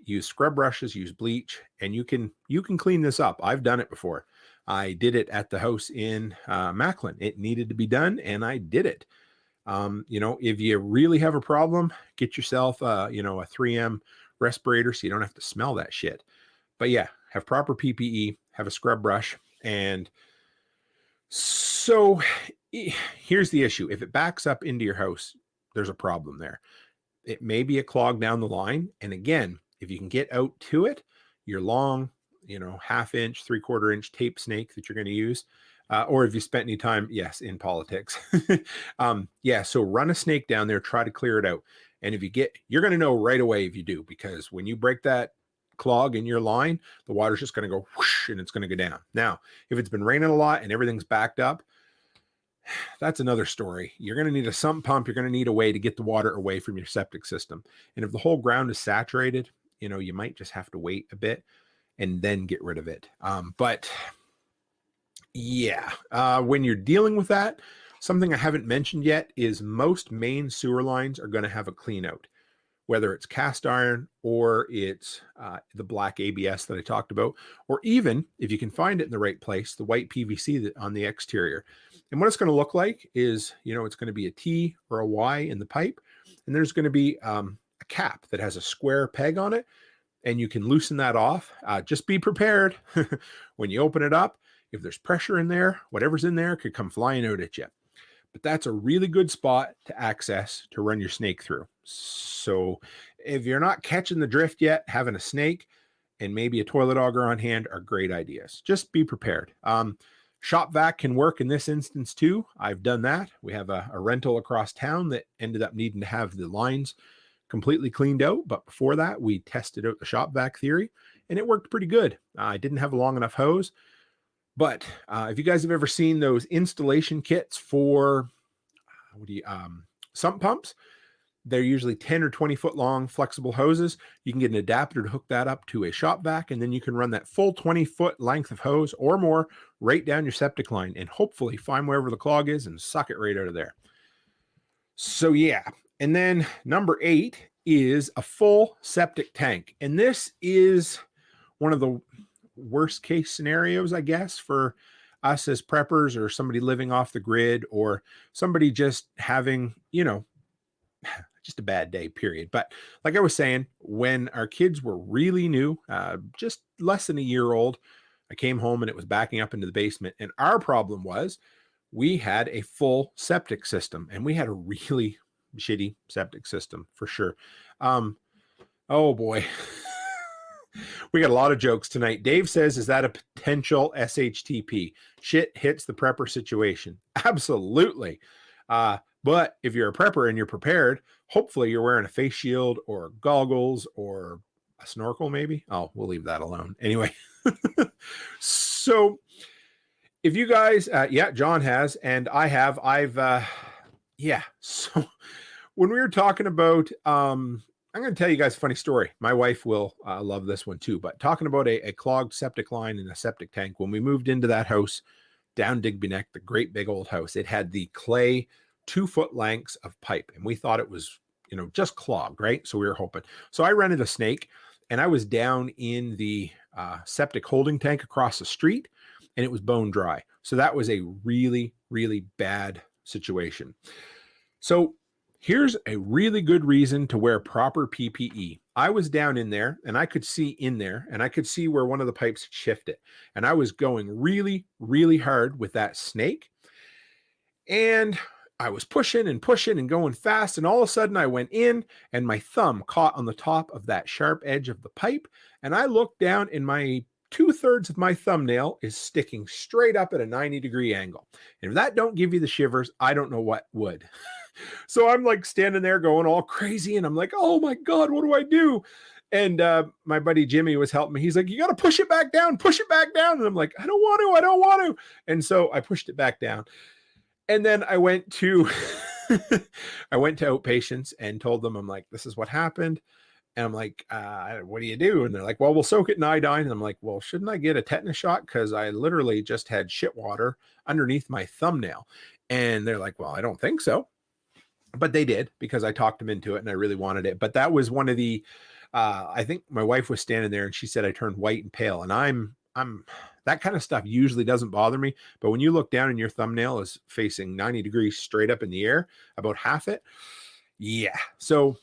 use scrub brushes, use bleach, and you can clean this up. I've done it before. I did it at the house in Macklin. It needed to be done and I did it. If you really have a problem, get yourself a 3M respirator so you don't have to smell that shit. But yeah, have proper PPE, have a scrub brush. And so here's the issue. If it backs up into your house, there's a problem there. It may be a clog down the line. And again, if you can get out to it, your long, 1/2 inch, 3/4 inch tape snake that you're going to use, or if you spent any time, yes, in politics. So run a snake down there, try to clear it out. And you're going to know right away if you do, because when you break that clog in your line, the water's just going to go whoosh and it's going to go down. Now, if it's been raining a lot and everything's backed up, that's another story. You're going to need a sump pump. You're going to need a way to get the water away from your septic system. And if the whole ground is saturated, you might just have to wait a bit and then get rid of it. When you're dealing with that, something I haven't mentioned yet is most main sewer lines are going to have a clean out, whether it's cast iron or it's the black ABS that I talked about, or even if you can find it in the right place, the white PVC on the exterior. And what it's going to look like is, it's going to be a T or a Y in the pipe, and there's going to be a cap that has a square peg on it, and you can loosen that off. Just be prepared when you open it up. If there's pressure in there, whatever's in there could come flying out at you. But that's a really good spot to access to run your snake through. So if you're not catching the drift yet, having a snake and maybe a toilet auger on hand are great ideas. Just be prepared. Shop vac can work in this instance too. I've done that. We have a rental across town that ended up needing to have the lines completely cleaned out. But before that, we tested out the shop vac theory and it worked pretty good. I didn't have a long enough hose. But if you guys have ever seen those installation kits for sump pumps, they're usually 10 or 20 foot long flexible hoses. You can get an adapter to hook that up to a shop vac, and then you can run that full 20 foot length of hose or more right down your septic line and hopefully find wherever the clog is and suck it right out of there. So yeah. And then number 8 is a full septic tank. And this is one of the worst case scenarios, I guess, for us as preppers or somebody living off the grid or somebody just having, just a bad day, period. But like I was saying, when our kids were really new, just less than a year old, I came home and it was backing up into the basement. And our problem was we had a full septic system and we had a really shitty septic system for sure. Oh boy. We got a lot of jokes tonight. Dave says, is that a potential SHTP? Shit hits the prepper situation. Absolutely. But if you're a prepper and you're prepared, hopefully you're wearing a face shield or goggles or a snorkel maybe. Oh, we'll leave that alone. Anyway. So if you guys, John has, and So when we were talking about, I'm going to tell you guys a funny story. My wife will love this one too, but talking about a clogged septic line and a septic tank. When we moved into that house down Digby Neck, the great big old house. It had the clay 2-foot lengths of pipe, and we thought it was, just clogged, right? So we were hoping. So I rented a snake, and I was down in the septic holding tank across the street, and it was bone dry. So that was a really, really bad situation. So here's a really good reason to wear proper PPE. I was down in there, and I could see in there, and I could see where one of the pipes shifted. And I was going really, really hard with that snake. And I was pushing and pushing and going fast. And all of a sudden I went in, and my thumb caught on the top of that sharp edge of the pipe. And I looked down, and my 2/3 of my thumbnail is sticking straight up at a 90-degree angle. And if that don't give you the shivers, I don't know what would. So I'm like standing there going all crazy, and I'm like, oh my God, what do I do? And my buddy Jimmy was helping me. He's like, you got to push it back down, push it back down. And I'm like, I don't want to. And so I pushed it back down. And then I went to outpatients and told them, I'm like, this is what happened. And I'm like, what do you do? And they're like, well, we'll soak it in iodine. And I'm like, well, shouldn't I get a tetanus shot? Because I literally just had shit water underneath my thumbnail. And they're like, well, I don't think so. But they did, because I talked them into it and I really wanted it. But that was one of the, I think my wife was standing there and she said I turned white and pale. And I'm that kind of stuff usually doesn't bother me. But when you look down and your thumbnail is facing 90 degrees straight up in the air, about half it. Yeah. So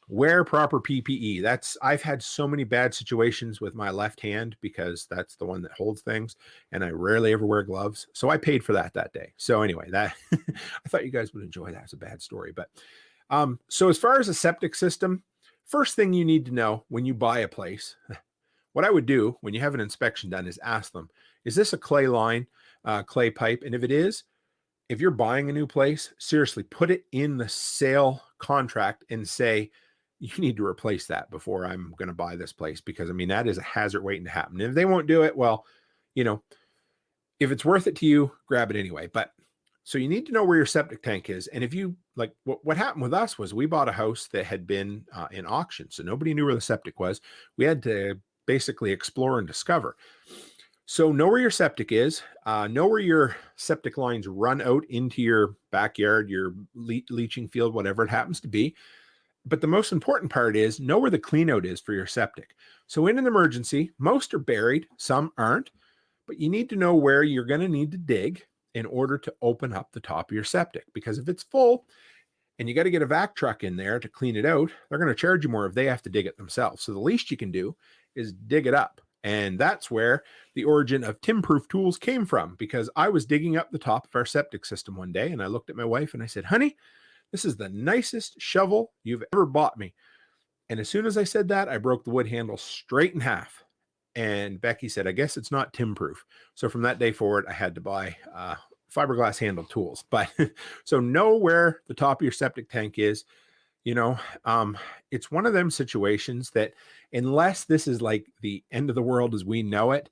wear proper PPE. I've had so many bad situations with my left hand, because that's the one that holds things, and I rarely ever wear gloves. So I paid for that day. So anyway, that I thought you guys would enjoy that. It's a bad story. But so as far as a septic system, first thing you need to know when you buy a place, what I would do when you have an inspection done is ask them, is this a clay line, clay pipe? And if it is, if you're buying a new place, seriously, put it in the sale contract and say, you need to replace that before I'm going to buy this place, because I mean, that is a hazard waiting to happen. And if they won't do it, well, if it's worth it to you, grab it anyway. But so you need to know where your septic tank is. And if you like, what happened with us was we bought a house that had been in auction. So nobody knew where the septic was. We had to basically explore and discover. So know where your septic is, know where your septic lines run out into your backyard, your leaching field, whatever it happens to be. But the most important part is know where the clean out is for your septic. So in an emergency, most are buried, some aren't, but you need to know where you're going to need to dig in order to open up the top of your septic. Because if it's full and you got to get a vac truck in there to clean it out, they're going to charge you more if they have to dig it themselves. So the least you can do is dig it up. And that's where the origin of Tim-proof tools came from, because I was digging up the top of our septic system one day, and I looked at my wife and I said, honey, this is the nicest shovel you've ever bought me. And as soon as I said that, I broke the wood handle straight in half. And Becky said, I guess it's not Tim-proof. So from that day forward, I had to buy fiberglass handle tools. But so know where the top of your septic tank is. It's one of them situations that unless this is like the end of the world as we know it,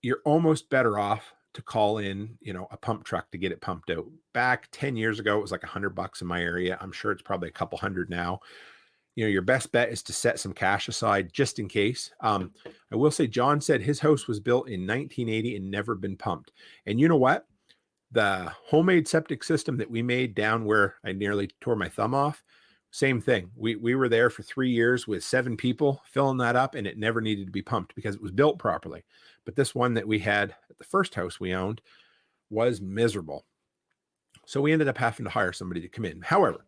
you're almost better off to call in, a pump truck to get it pumped out. Back 10 years ago, it was like $100 in my area. I'm sure it's probably a couple hundred now. Your best bet is to set some cash aside just in case. I will say, John said his house was built in 1980 and never been pumped. And you know what? The homemade septic system that we made down where I nearly tore my thumb off, same thing. We were there for 3 years with 7 people filling that up, and it never needed to be pumped because it was built properly. But this one that we had at the first house we owned was miserable. So we ended up having to hire somebody to come in. However,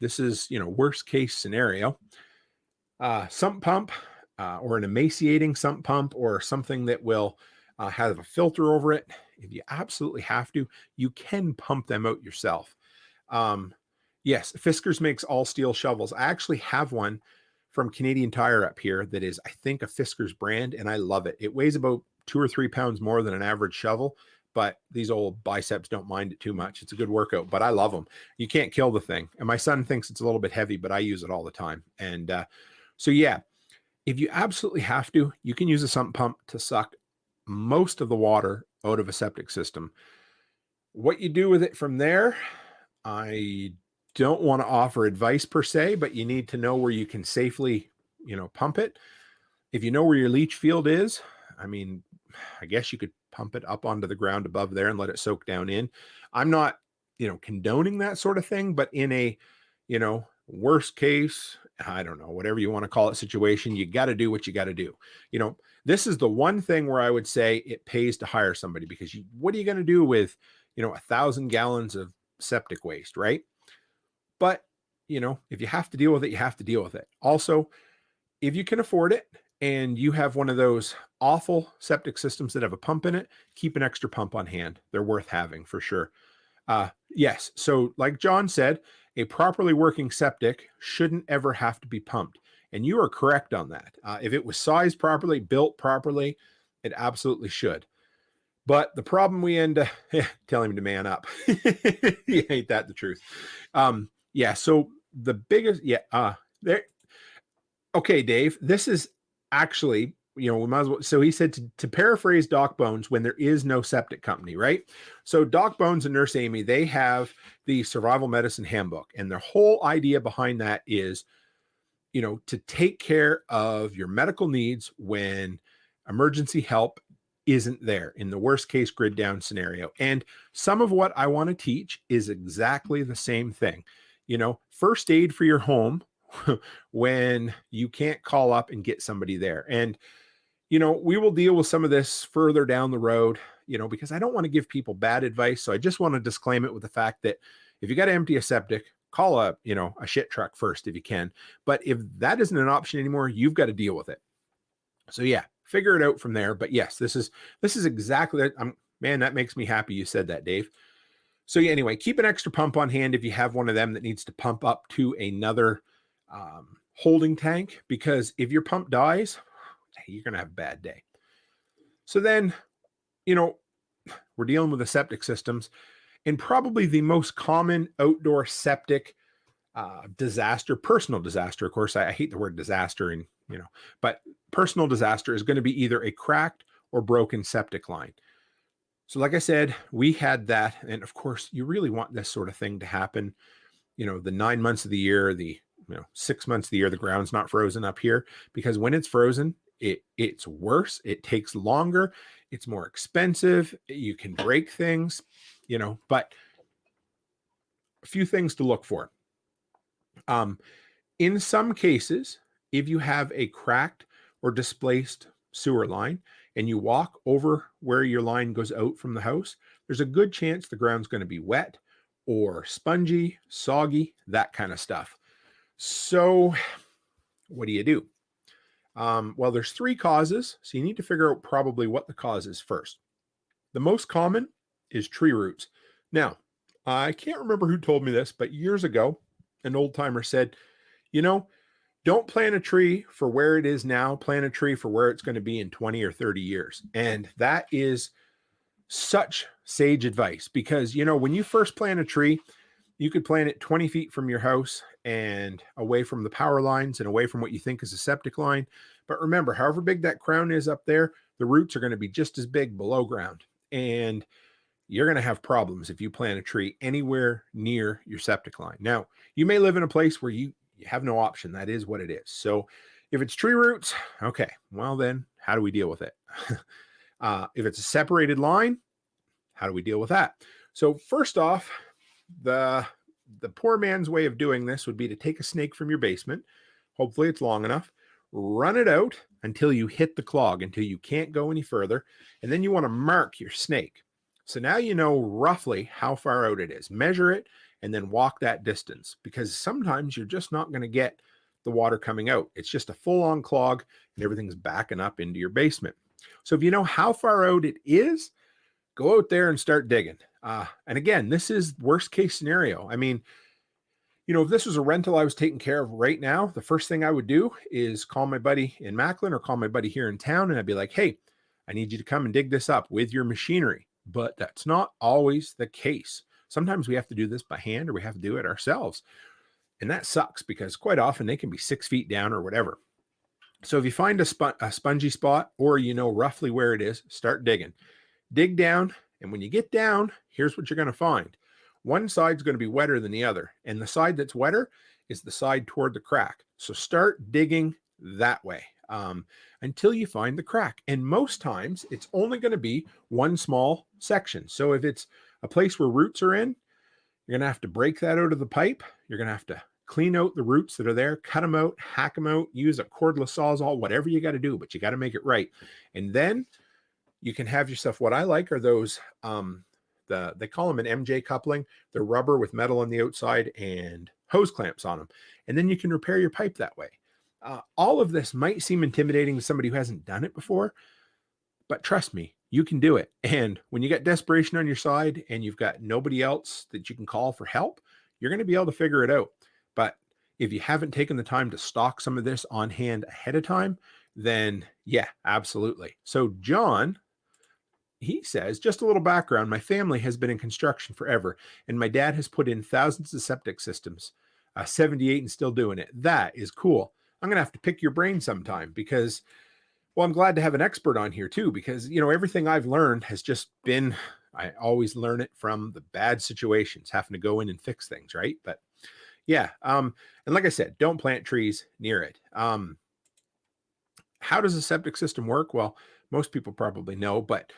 this is, worst case scenario, sump pump or an emaciating sump pump or something that will have a filter over it. If you absolutely have to, you can pump them out yourself. Yes, Fiskars makes all steel shovels. I actually have one from Canadian Tire up here that is, I think, a Fiskars brand, and I love it. It weighs about 2 or 3 pounds more than an average shovel, but these old biceps don't mind it too much. It's a good workout, but I love them. You can't kill the thing. And my son thinks it's a little bit heavy, but I use it all the time. And so, yeah, if you absolutely have to, you can use a sump pump to suck most of the water out of a septic system. What you do with it from there, I don't want to offer advice per se, but you need to know where you can safely, pump it. If you know where your leach field is, I mean, I guess you could pump it up onto the ground above there and let it soak down in. I'm not, condoning that sort of thing, but in a, worst case, I don't know, whatever you want to call it situation, you got to do what you got to do. This is the one thing where I would say it pays to hire somebody, because what are you going to do with, 1,000 gallons of septic waste, right? But, if you have to deal with it, you have to deal with it. Also, if you can afford it and you have one of those awful septic systems that have a pump in it, keep an extra pump on hand. They're worth having for sure. Yes. So like John said, a properly working septic shouldn't ever have to be pumped. And you are correct on that. If it was sized properly, built properly, it absolutely should. But the problem we end up telling him to man up. Ain't that the truth? Yeah. So the biggest, there. Okay, Dave, this is actually, we might as well. So he said to paraphrase Doc Bones, when there is no septic company, right? So Doc Bones and Nurse Amy, they have the survival medicine handbook. And their whole idea behind that is, to take care of your medical needs when emergency help isn't there in the worst case grid down scenario. And some of what I want to teach is exactly the same thing. First aid for your home when you can't call up and get somebody there. And, we will deal with some of this further down the road, because I don't want to give people bad advice. So I just want to disclaim it with the fact that if you got to empty a septic, call a shit truck first if you can. But if that isn't an option anymore, you've got to deal with it. So yeah, figure it out from there. But yes, this is exactly that. Man, that makes me happy you said that, Dave. So yeah, anyway, keep an extra pump on hand if you have one of them that needs to pump up to another holding tank, because if your pump dies, you're going to have a bad day. So then, we're dealing with the septic systems, and probably the most common outdoor septic disaster, personal disaster. Of course, I hate the word disaster, and but personal disaster is going to be either a cracked or broken septic line. So like I said, we had that. And of course, you really want this sort of thing to happen, the 9 months of the year, the 6 months of the year, the ground's not frozen up here, because when it's frozen, it's worse. It takes longer. It's more expensive. You can break things, but a few things to look for. In some cases, if you have a cracked or displaced sewer line and you walk over where your line goes out from the house, there's a good chance the ground's going to be wet or spongy, soggy, that kind of stuff. So what do you do? Well, there's 3 causes, so you need to figure out probably what the cause is first. The most common is tree roots. Now, I can't remember who told me this, but years ago, an old timer said, don't plant a tree for where it is now, plant a tree for where it's going to be in 20 or 30 years. And that is such sage advice, because, when you first plant a tree, you could plant it 20 feet from your house and away from the power lines and away from what you think is a septic line. But remember, however big that crown is up there, the roots are going to be just as big below ground. And you're going to have problems if you plant a tree anywhere near your septic line. Now, you may live in a place where you have no option. That is what it is. So if it's tree roots, okay, well then, how do we deal with it? If it's a separated line, how do we deal with that? So first off, the poor man's way of doing this would be to take a snake from your basement. Hopefully it's long enough. Run it out until you hit the clog, until you can't go any further. And then you want to mark your snake. So now you know roughly how far out it is. Measure it and then walk that distance, because sometimes you're just not going to get the water coming out. It's just a full-on clog and everything's backing up into your basement. So if you know how far out it is, go out there and start digging. And again, this is worst case scenario. I mean, if this was a rental I was taking care of right now, the first thing I would do is call my buddy in Macklin or call my buddy here in town. And I'd be like, hey, I need you to come and dig this up with your machinery. But that's not always the case. Sometimes we have to do this by hand, or we have to do it ourselves. And that sucks, because quite often they can be 6 feet down or whatever. So if you find a spongy spot, or roughly where it is, start digging. Dig down. And when you get down, here's what you're going to find. One side's going to be wetter than the other. And the side that's wetter is the side toward the crack. So start digging that way. until you find the crack. And most times it's only going to be one small section. So if it's a place where roots are in, you're going to have to break that out of the pipe. You're going to have to clean out the roots that are there, cut them out, hack them out, use a cordless sawzall, whatever you got to do, but you got to make it right. And then you can have yourself, what I like are those, they call them an MJ coupling. They're rubber with metal on the outside and hose clamps on them. And then you can repair your pipe that way. All of this might seem intimidating to somebody who hasn't done it before, but trust me, you can do it. And when you got desperation on your side and you've got nobody else that you can call for help, you're going to be able to figure it out. But if you haven't taken the time to stock some of this on hand ahead of time, then yeah, absolutely. So John, he says, just a little background. My family has been in construction forever, and my dad has put in thousands of septic systems, 78 and still doing it. That is cool. I'm going to have to pick your brain sometime because, well, I'm glad to have an expert on here too, because, you know, everything I've learned has just been, I always learn it from the bad situations, having to go in and fix things, right? But yeah. And like I said, don't plant trees near it. How does a septic system work? Well, most people probably know, but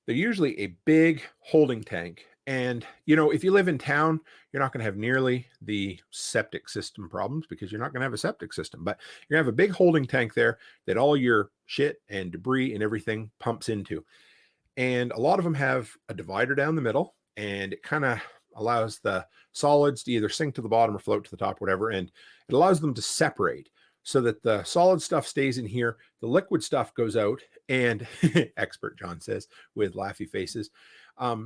they're usually a big holding tank. And, you know, if you live in town, you're not going to have nearly the septic system problems because you're not going to have a septic system, but you're going to have a big holding tank there that all your shit and debris and everything pumps into. And a lot of them have a divider down the middle, and it kind of allows the solids to either sink to the bottom or float to the top, whatever. And it allows them to separate so that the solid stuff stays in here. The liquid stuff goes out, and expert John says with laughy faces.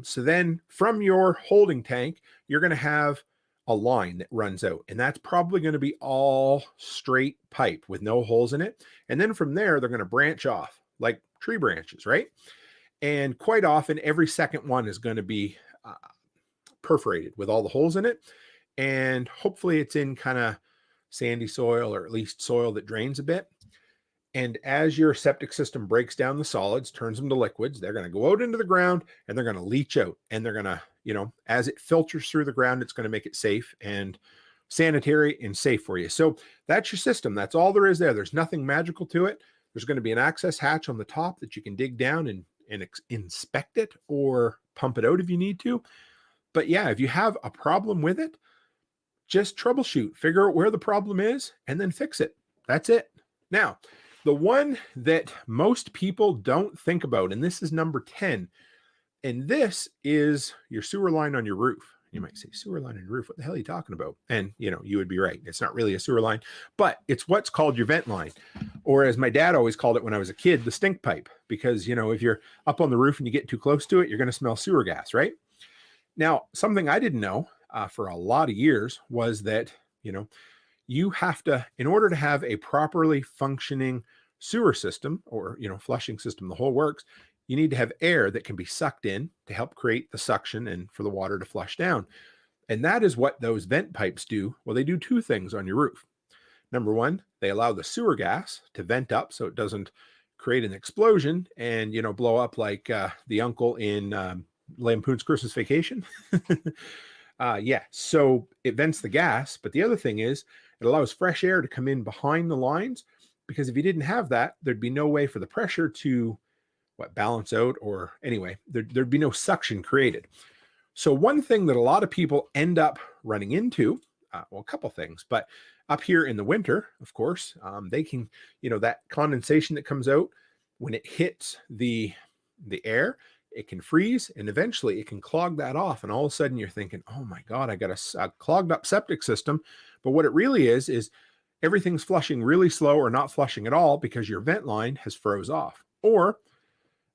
So then from your holding tank, you're going to have a line that runs out, and that's probably going to be all straight pipe with no holes in it. And then from there, they're going to branch off like tree branches, right? And quite often, every second one is going to be perforated with all the holes in it. And hopefully it's in kind of sandy soil, or at least soil that drains a bit. And as your septic system breaks down the solids, turns them to liquids, they're going to go out into the ground and they're going to leach out. And they're going to, you know, as it filters through the ground, it's going to make it safe and sanitary and safe for you. So that's your system. That's all there is there. There's nothing magical to it. There's going to be an access hatch on the top that you can dig down and inspect it or pump it out if you need to. But yeah, if you have a problem with it, just troubleshoot, figure out where the problem is, and then fix it. That's it. Now, the one that most people don't think about, and this is number 10, and this is your sewer line on your roof. You might say, sewer line on your roof, what the hell are you talking about? And, you know, you would be right. It's not really a sewer line, but it's what's called your vent line, or as my dad always called it when I was a kid, the stink pipe, because, you know, if you're up on the roof and you get too close to it, you're going to smell sewer gas, right? Now, something I didn't know for a lot of years was that, you know, you have to, in order to have a properly functioning sewer system or, you know, flushing system, the whole works, you need to have air that can be sucked in to help create the suction and for the water to flush down. And that is what those vent pipes do. Well, they do two things on your roof. Number one, they allow the sewer gas to vent up so it doesn't create an explosion and, you know, blow up like the uncle in Lampoon's Christmas Vacation. Yeah, so it vents the gas, but the other thing is it allows fresh air to come in behind the lines, because if you didn't have that, there'd be no way for the pressure to balance out, or anyway, there'd be no suction created. So one thing that a lot of people end up running into, well, a couple things, but up here in the winter, of course, they can, you know, that condensation that comes out when it hits the air, it can freeze, and eventually it can clog that off. And all of a sudden you're thinking, oh my God, I got a clogged up septic system. But what it really is everything's flushing really slow or not flushing at all because your vent line has froze off, or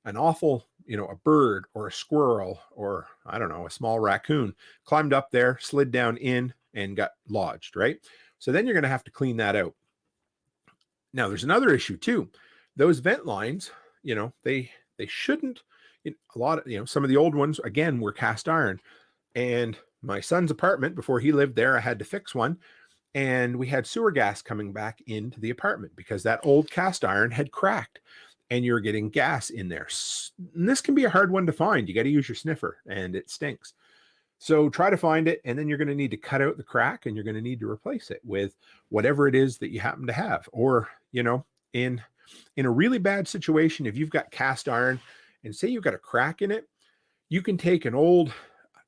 an awful, you know, a bird or a squirrel or I don't know, a small raccoon climbed up there, slid down in and got lodged, right? So then you're going to have to clean that out. Now there's another issue too. Those vent lines, you know, they shouldn't, a lot of, you know, some of the old ones, again, were cast iron. And my son's apartment, before he lived there, I had to fix one. And we had sewer gas coming back into the apartment because that old cast iron had cracked and you're getting gas in there. And this can be a hard one to find. You got to use your sniffer and it stinks. So try to find it. And then you're going to need to cut out the crack and you're going to need to replace it with whatever it is that you happen to have. Or, you know, in In a really bad situation, if you've got cast iron and say you've got a crack in it, you can take an old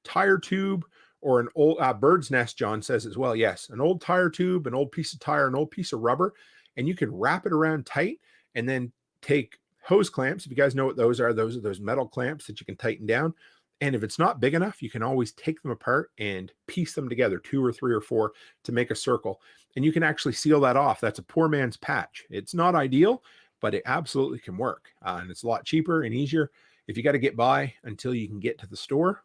tire tube or an old bird's nest, John says as well. Yes, an old tire tube, an old piece of tire, an old piece of rubber, and you can wrap it around tight and then take hose clamps. If you guys know what those are those metal clamps that you can tighten down. And if it's not big enough, you can always take them apart and piece them together, 2 or 3 or 4, to make a circle. And you can actually seal that off. That's a poor man's patch. It's not ideal, but it absolutely can work. And it's a lot cheaper and easier. If you got to get by until you can get to the store,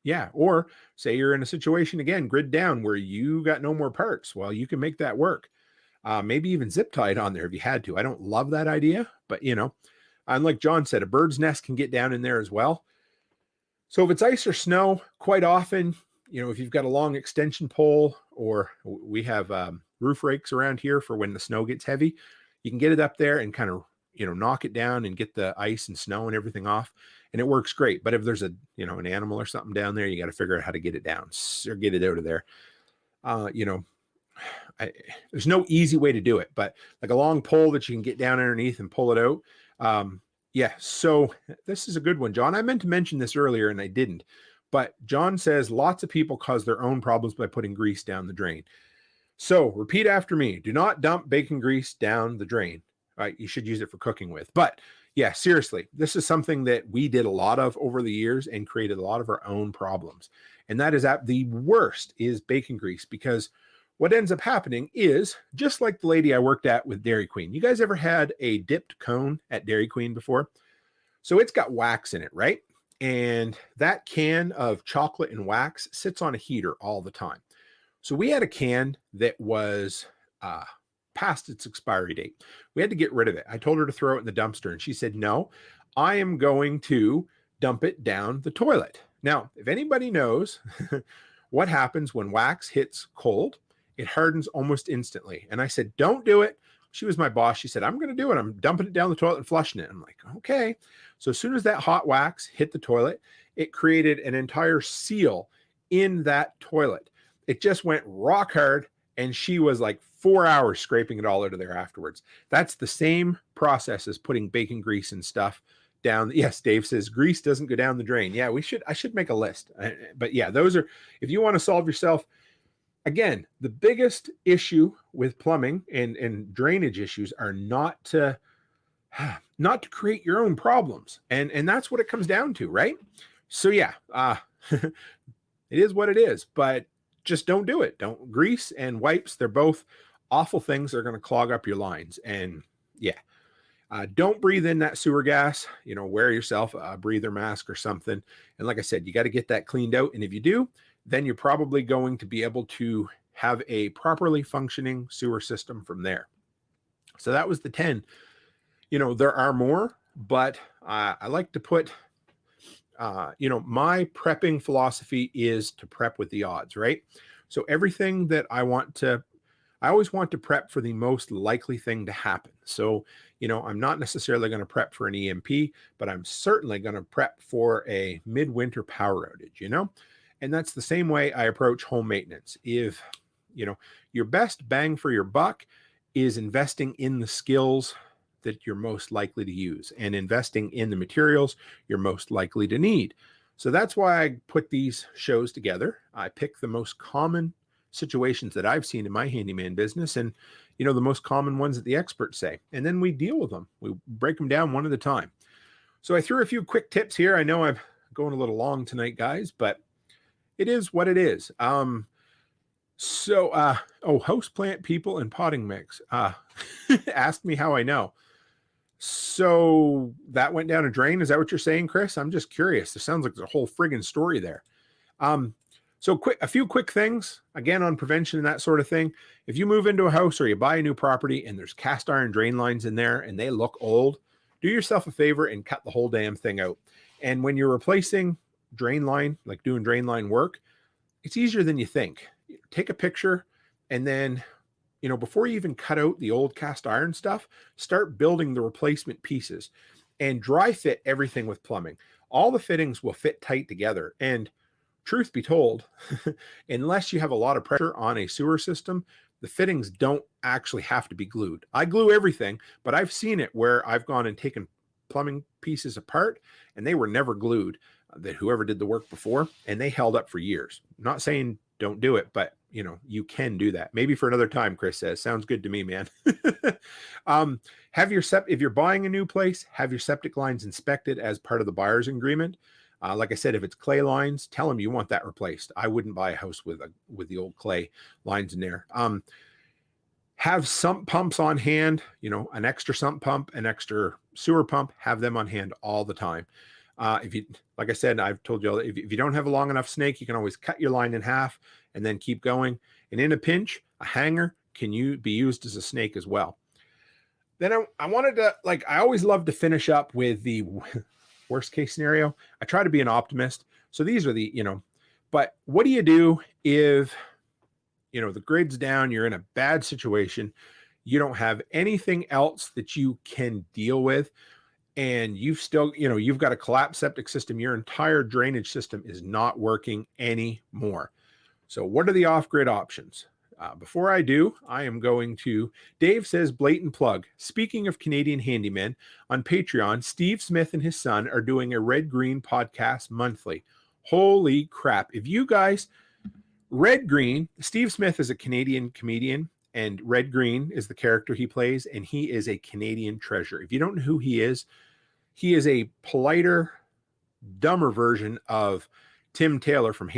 yeah. Or say you're in a situation, again, grid down, where you got no more parts. Well, you can make that work. Maybe even zip tie it on there if you had to. I don't love that idea, but and like John said, a bird's nest can get down in there as well. So if it's ice or snow, quite often, if you've got a long extension pole, or we have roof rakes around here for when the snow gets heavy, you can get it up there and kind of, knock it down and get the ice and snow and everything off. And it works great. But if there's an animal or something down there, you got to figure out how to get it down or get it out of there. There's no easy way to do it, but like a long pole that you can get down underneath and pull it out. Yeah, so this is a good one, John. I meant to mention this earlier and I didn't, but John says lots of people cause their own problems by putting grease down the drain. So repeat after me. Do not dump bacon grease down the drain. Right? You should use it for cooking with. But yeah, seriously, this is something that we did a lot of over the years and created a lot of our own problems. And that is at the worst is bacon grease, because what ends up happening is, just like the lady I worked at with Dairy Queen. You guys ever had a dipped cone at Dairy Queen before? So it's got wax in it, right? And that can of chocolate and wax sits on a heater all the time. So we had a can that was past its expiry date. We had to get rid of it. I told her to throw it in the dumpster, and she said, no, I am going to dump it down the toilet. Now, if anybody knows what happens when wax hits cold, it hardens almost instantly. And I said, don't do it. She was my boss. She said, I'm going to do it. I'm dumping it down the toilet and flushing it. I'm like, okay. So as soon as that hot wax hit the toilet, it created an entire seal in that toilet. It just went rock hard. And she was like 4 hours scraping it all out of there afterwards. That's the same process as putting bacon grease and stuff down. Yes, Dave says grease doesn't go down the drain. Yeah, I should make a list. But yeah, those are, if you want to solve yourself. Again, the biggest issue with plumbing and drainage issues are not to create your own problems. And that's what it comes down to, right? So yeah, it is what it is, but just don't do it. Don't. Grease and wipes, they're both awful things. They're going to clog up your lines. And yeah, don't breathe in that sewer gas. Wear yourself a breather mask or something. And like I said, you got to get that cleaned out. And if you do, then you're probably going to be able to have a properly functioning sewer system from there. So that was the 10. There are more, but I like to put, my prepping philosophy is to prep with the odds, right? So everything that I always want to prep for the most likely thing to happen. So, I'm not necessarily going to prep for an EMP, but I'm certainly going to prep for a midwinter power outage, And that's the same way I approach home maintenance. If, your best bang for your buck is investing in the skills that you're most likely to use and investing in the materials you're most likely to need. So that's why I put these shows together. I pick the most common situations that I've seen in my handyman business and, the most common ones that the experts say, and then we deal with them. We break them down one at a time. So I threw a few quick tips here. I know I'm going a little long tonight, guys, but it is what it is. Houseplant people and potting mix. Ask me how I know. So that went down a drain. Is that what you're saying, Chris? I'm just curious. It sounds like there's a whole friggin' story there. A few quick things, again, on prevention and that sort of thing. If you move into a house or you buy a new property and there's cast iron drain lines in there and they look old, do yourself a favor and cut the whole damn thing out. And when you're replacing drain line, like doing drain line work, it's easier than you think. Take a picture and then, before you even cut out the old cast iron stuff, start building the replacement pieces and dry fit everything with plumbing. All the fittings will fit tight together. And truth be told, unless you have a lot of pressure on a sewer system, the fittings don't actually have to be glued. I glue everything, but I've seen it where I've gone and taken plumbing pieces apart and they were never glued, that whoever did the work before, and they held up for years. I'm not saying don't do it, but you know, you can do that. Maybe for another time, Chris says. Sounds good to me, man. Have your if you're buying a new place, have your septic lines inspected as part of the buyer's agreement. Like I said, if it's clay lines, tell them you want that replaced. I wouldn't buy a house with the old clay lines in there. Have sump pumps on hand, you know, an extra sump pump, an extra sewer pump, have them on hand all the time. If you, like I said, I've told you, if you don't have a long enough snake, you can always cut your line in half and then keep going. And in a pinch, a hanger can be used as a snake as well. Then I wanted to, like, I always love to finish up with the worst case scenario. I try to be an optimist. So these are the, you know, but what do you do if, you know, the grid's down, you're in a bad situation, you don't have anything else that you can deal with, and you've still, you know, you've got a collapsed septic system, your entire drainage system is not working anymore. So what are the off-grid options? Before I do, I am going to, Dave says, blatant plug. Speaking of Canadian handymen, on Patreon, Steve Smith and his son are doing a Red Green podcast monthly. Holy crap. If you guys, Red Green, Steve Smith is a Canadian comedian, and Red Green is the character he plays, and he is a Canadian treasure. If you don't know who he is a politer, dumber version of Tim Taylor from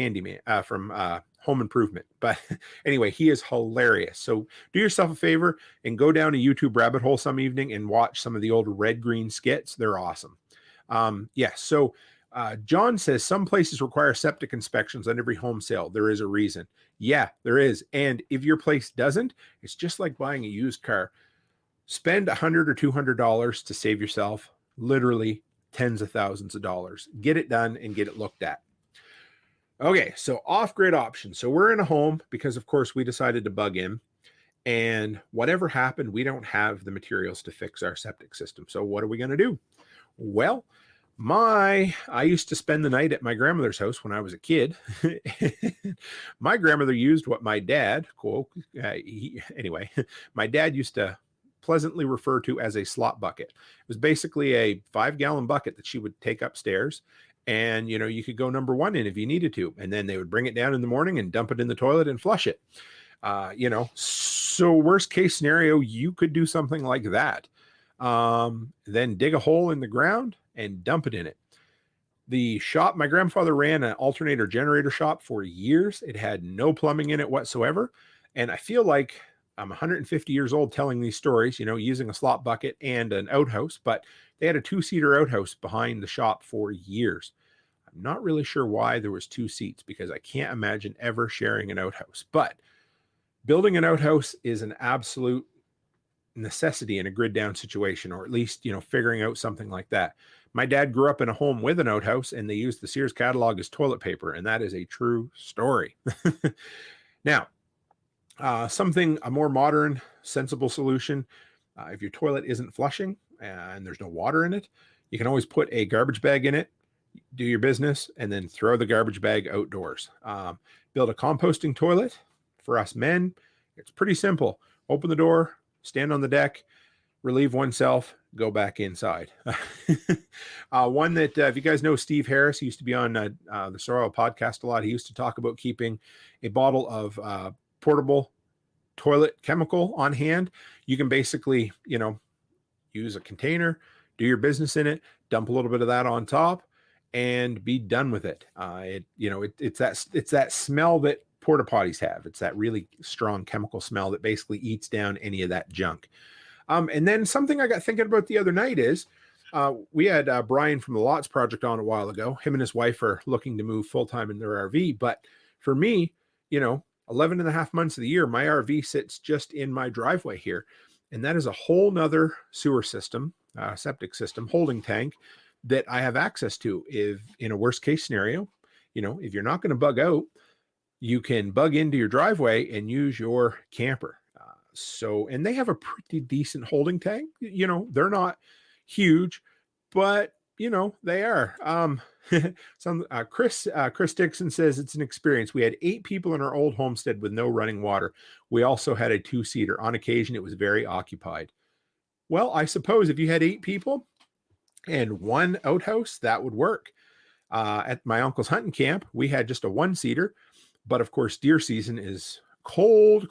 Home Improvement. But anyway, he is hilarious. So do yourself a favor and go down a YouTube rabbit hole some evening and watch some of the old Red Green skits. They're awesome. So John says some places require septic inspections on every home sale. There is a reason. Yeah, there is. And if your place doesn't, it's just like buying a used car. Spend $100 or $200 to save yourself literally tens of thousands of dollars. Get it done and get it looked at. Okay, so off-grid options. So we're in a home because, of course, we decided to bug in. And whatever happened, we don't have the materials to fix our septic system. So what are we going to do? Well, I used to spend the night at my grandmother's house when I was a kid. My grandmother used what my dad, my dad used to pleasantly refer to as a slop bucket. It was basically a 5-gallon bucket that she would take upstairs, and, you know, you could go number one in if you needed to, and then they would bring it down in the morning and dump it in the toilet and flush it. You know, so worst case scenario, you could do something like that. Then dig a hole in the ground and dump it in it. The shop, my grandfather ran an alternator generator shop for years. It had no plumbing in it whatsoever. And I feel like I'm 150 years old telling these stories, you know, using a slop bucket and an outhouse, but they had a 2-seater outhouse behind the shop for years. I'm not really sure why there was 2 seats, because I can't imagine ever sharing an outhouse, but building an outhouse is an absolute necessity in a grid down situation, or at least, you know, figuring out something like that. My dad grew up in a home with an outhouse, and they used the Sears catalog as toilet paper, and that is a true story. Now, a more modern, sensible solution. If your toilet isn't flushing and there's no water in it, you can always put a garbage bag in it, do your business, and then throw the garbage bag outdoors. Build a composting toilet. For us men, it's pretty simple. Open the door, stand on the deck, relieve oneself, go back inside. One that, if you guys know Steve Harris, he used to be on the Sorrel podcast a lot. He used to talk about keeping a bottle of portable toilet chemical on hand. You can basically, you know, use a container, do your business in it, dump a little bit of that on top, and be done with it. It's that smell that porta potties have. It's that really strong chemical smell that basically eats down any of that junk. And then something I got thinking about the other night is we had Brian from the Lots Project on a while ago. Him and his wife are looking to move full-time in their RV. But for me, you know, 11 and a half months of the year, my RV sits just in my driveway here. And that is a whole nother sewer system, septic system, holding tank that I have access to. If in a worst case scenario, you know, if you're not going to bug out, you can bug into your driveway and use your camper. And they have a pretty decent holding tank. You know, they're not huge, but, you know, they are. Chris Dixon says it's an experience. We had 8 people in our old homestead with no running water. We also had a 2-seater. On occasion, it was very occupied. Well, I suppose if you had 8 people and 1 outhouse, that would work. At my uncle's hunting camp, we had just a 1-seater, but of course, deer season is cold.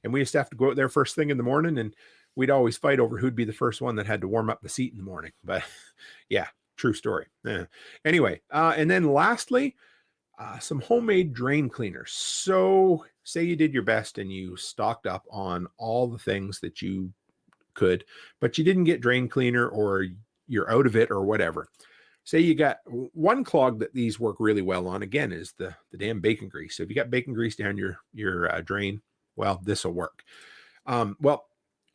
And we used to have to go out there first thing in the morning, and we'd always fight over who'd be the first one that had to warm up the seat in the morning. But yeah, true story. Anyway, and then lastly, some homemade drain cleaners. So say you did your best and you stocked up on all the things that you could, but you didn't get drain cleaner, or you're out of it or whatever. Say you got one clog that these work really well on, again, is the damn bacon grease. So if you got bacon grease down your drain, well, this will work. Well,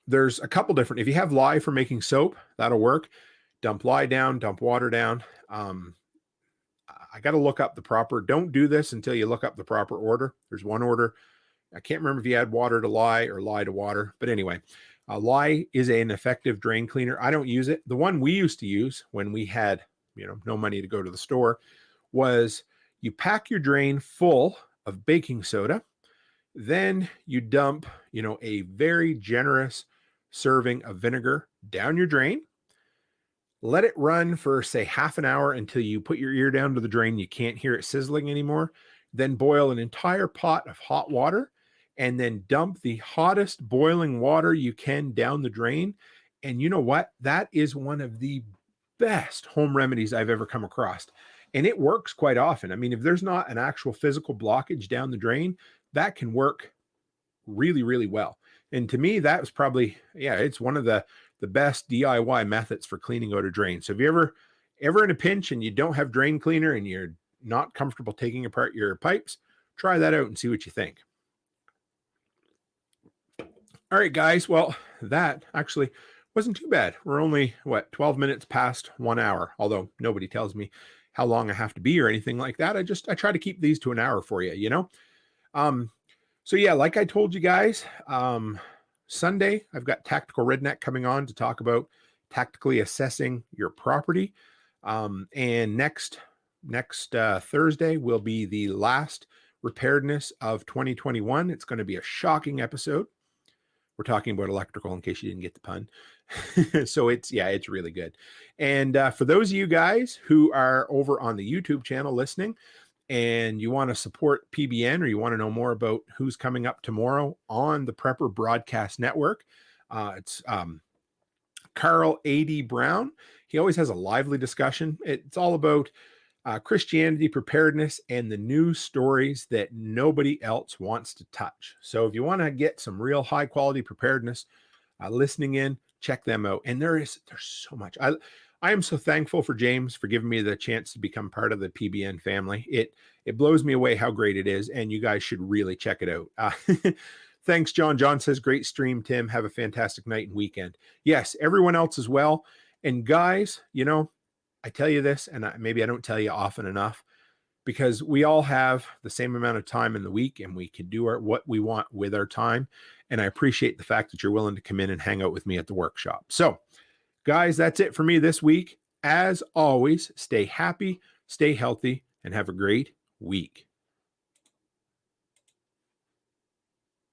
there's a couple different. If you have lye for making soap, that'll work. Dump lye down, dump water down. I got to look up the proper. Don't do this until you look up the proper order. There's one order. I can't remember if you add water to lye or lye to water, but anyway, lye is an effective drain cleaner. I don't use it. The one we used to use when we had, no money to go to the store, was you pack your drain full of baking soda, then you dump, a very generous serving of vinegar down your drain. Let it run for, say, half an hour until you put your ear down to the drain. You can't hear it sizzling anymore. Then boil an entire pot of hot water, and then dump the hottest boiling water you can down the drain. And you know what? That is one of the best home remedies I've ever come across. And it works quite often. I mean, if there's not an actual physical blockage down the drain, that can work really, really well. And to me, that was probably, it's one of the best DIY methods for cleaning out a drain. So if you ever in a pinch and you don't have drain cleaner and you're not comfortable taking apart your pipes, try that out and see what you think. All right, guys. Well, that actually wasn't too bad. We're only, 12 minutes past 1 hour, although nobody tells me how long I have to be or anything like that. I try to keep these to an hour for you, So yeah, like I told you guys, Sunday, I've got Tactical Redneck coming on to talk about tactically assessing your property. And next Thursday will be the last Preparedness of 2021. It's going to be a shocking episode. We're talking about electrical, in case you didn't get the pun. So it's really good. And for those of you guys who are over on the YouTube channel listening, and you want to support PBN, or you want to know more about who's coming up tomorrow on the Prepper Broadcast Network, it's Carl A.D. Brown. He always has a lively discussion. It's all about Christianity, preparedness, and the news stories that nobody else wants to touch. So if you want to get some real high quality preparedness, listening in, check them out. And there's so much. I am so thankful for James for giving me the chance to become part of the PBN family. It blows me away how great it is, and you guys should really check it out. Thanks, John. John says, great stream, Tim. Have a fantastic night and weekend. Yes, everyone else as well. And guys, I tell you this, and maybe I don't tell you often enough, because we all have the same amount of time in the week, and we can do what we want with our time. And I appreciate the fact that you're willing to come in and hang out with me at the workshop. So, guys, that's it for me this week. As always, stay happy, stay healthy, and have a great week.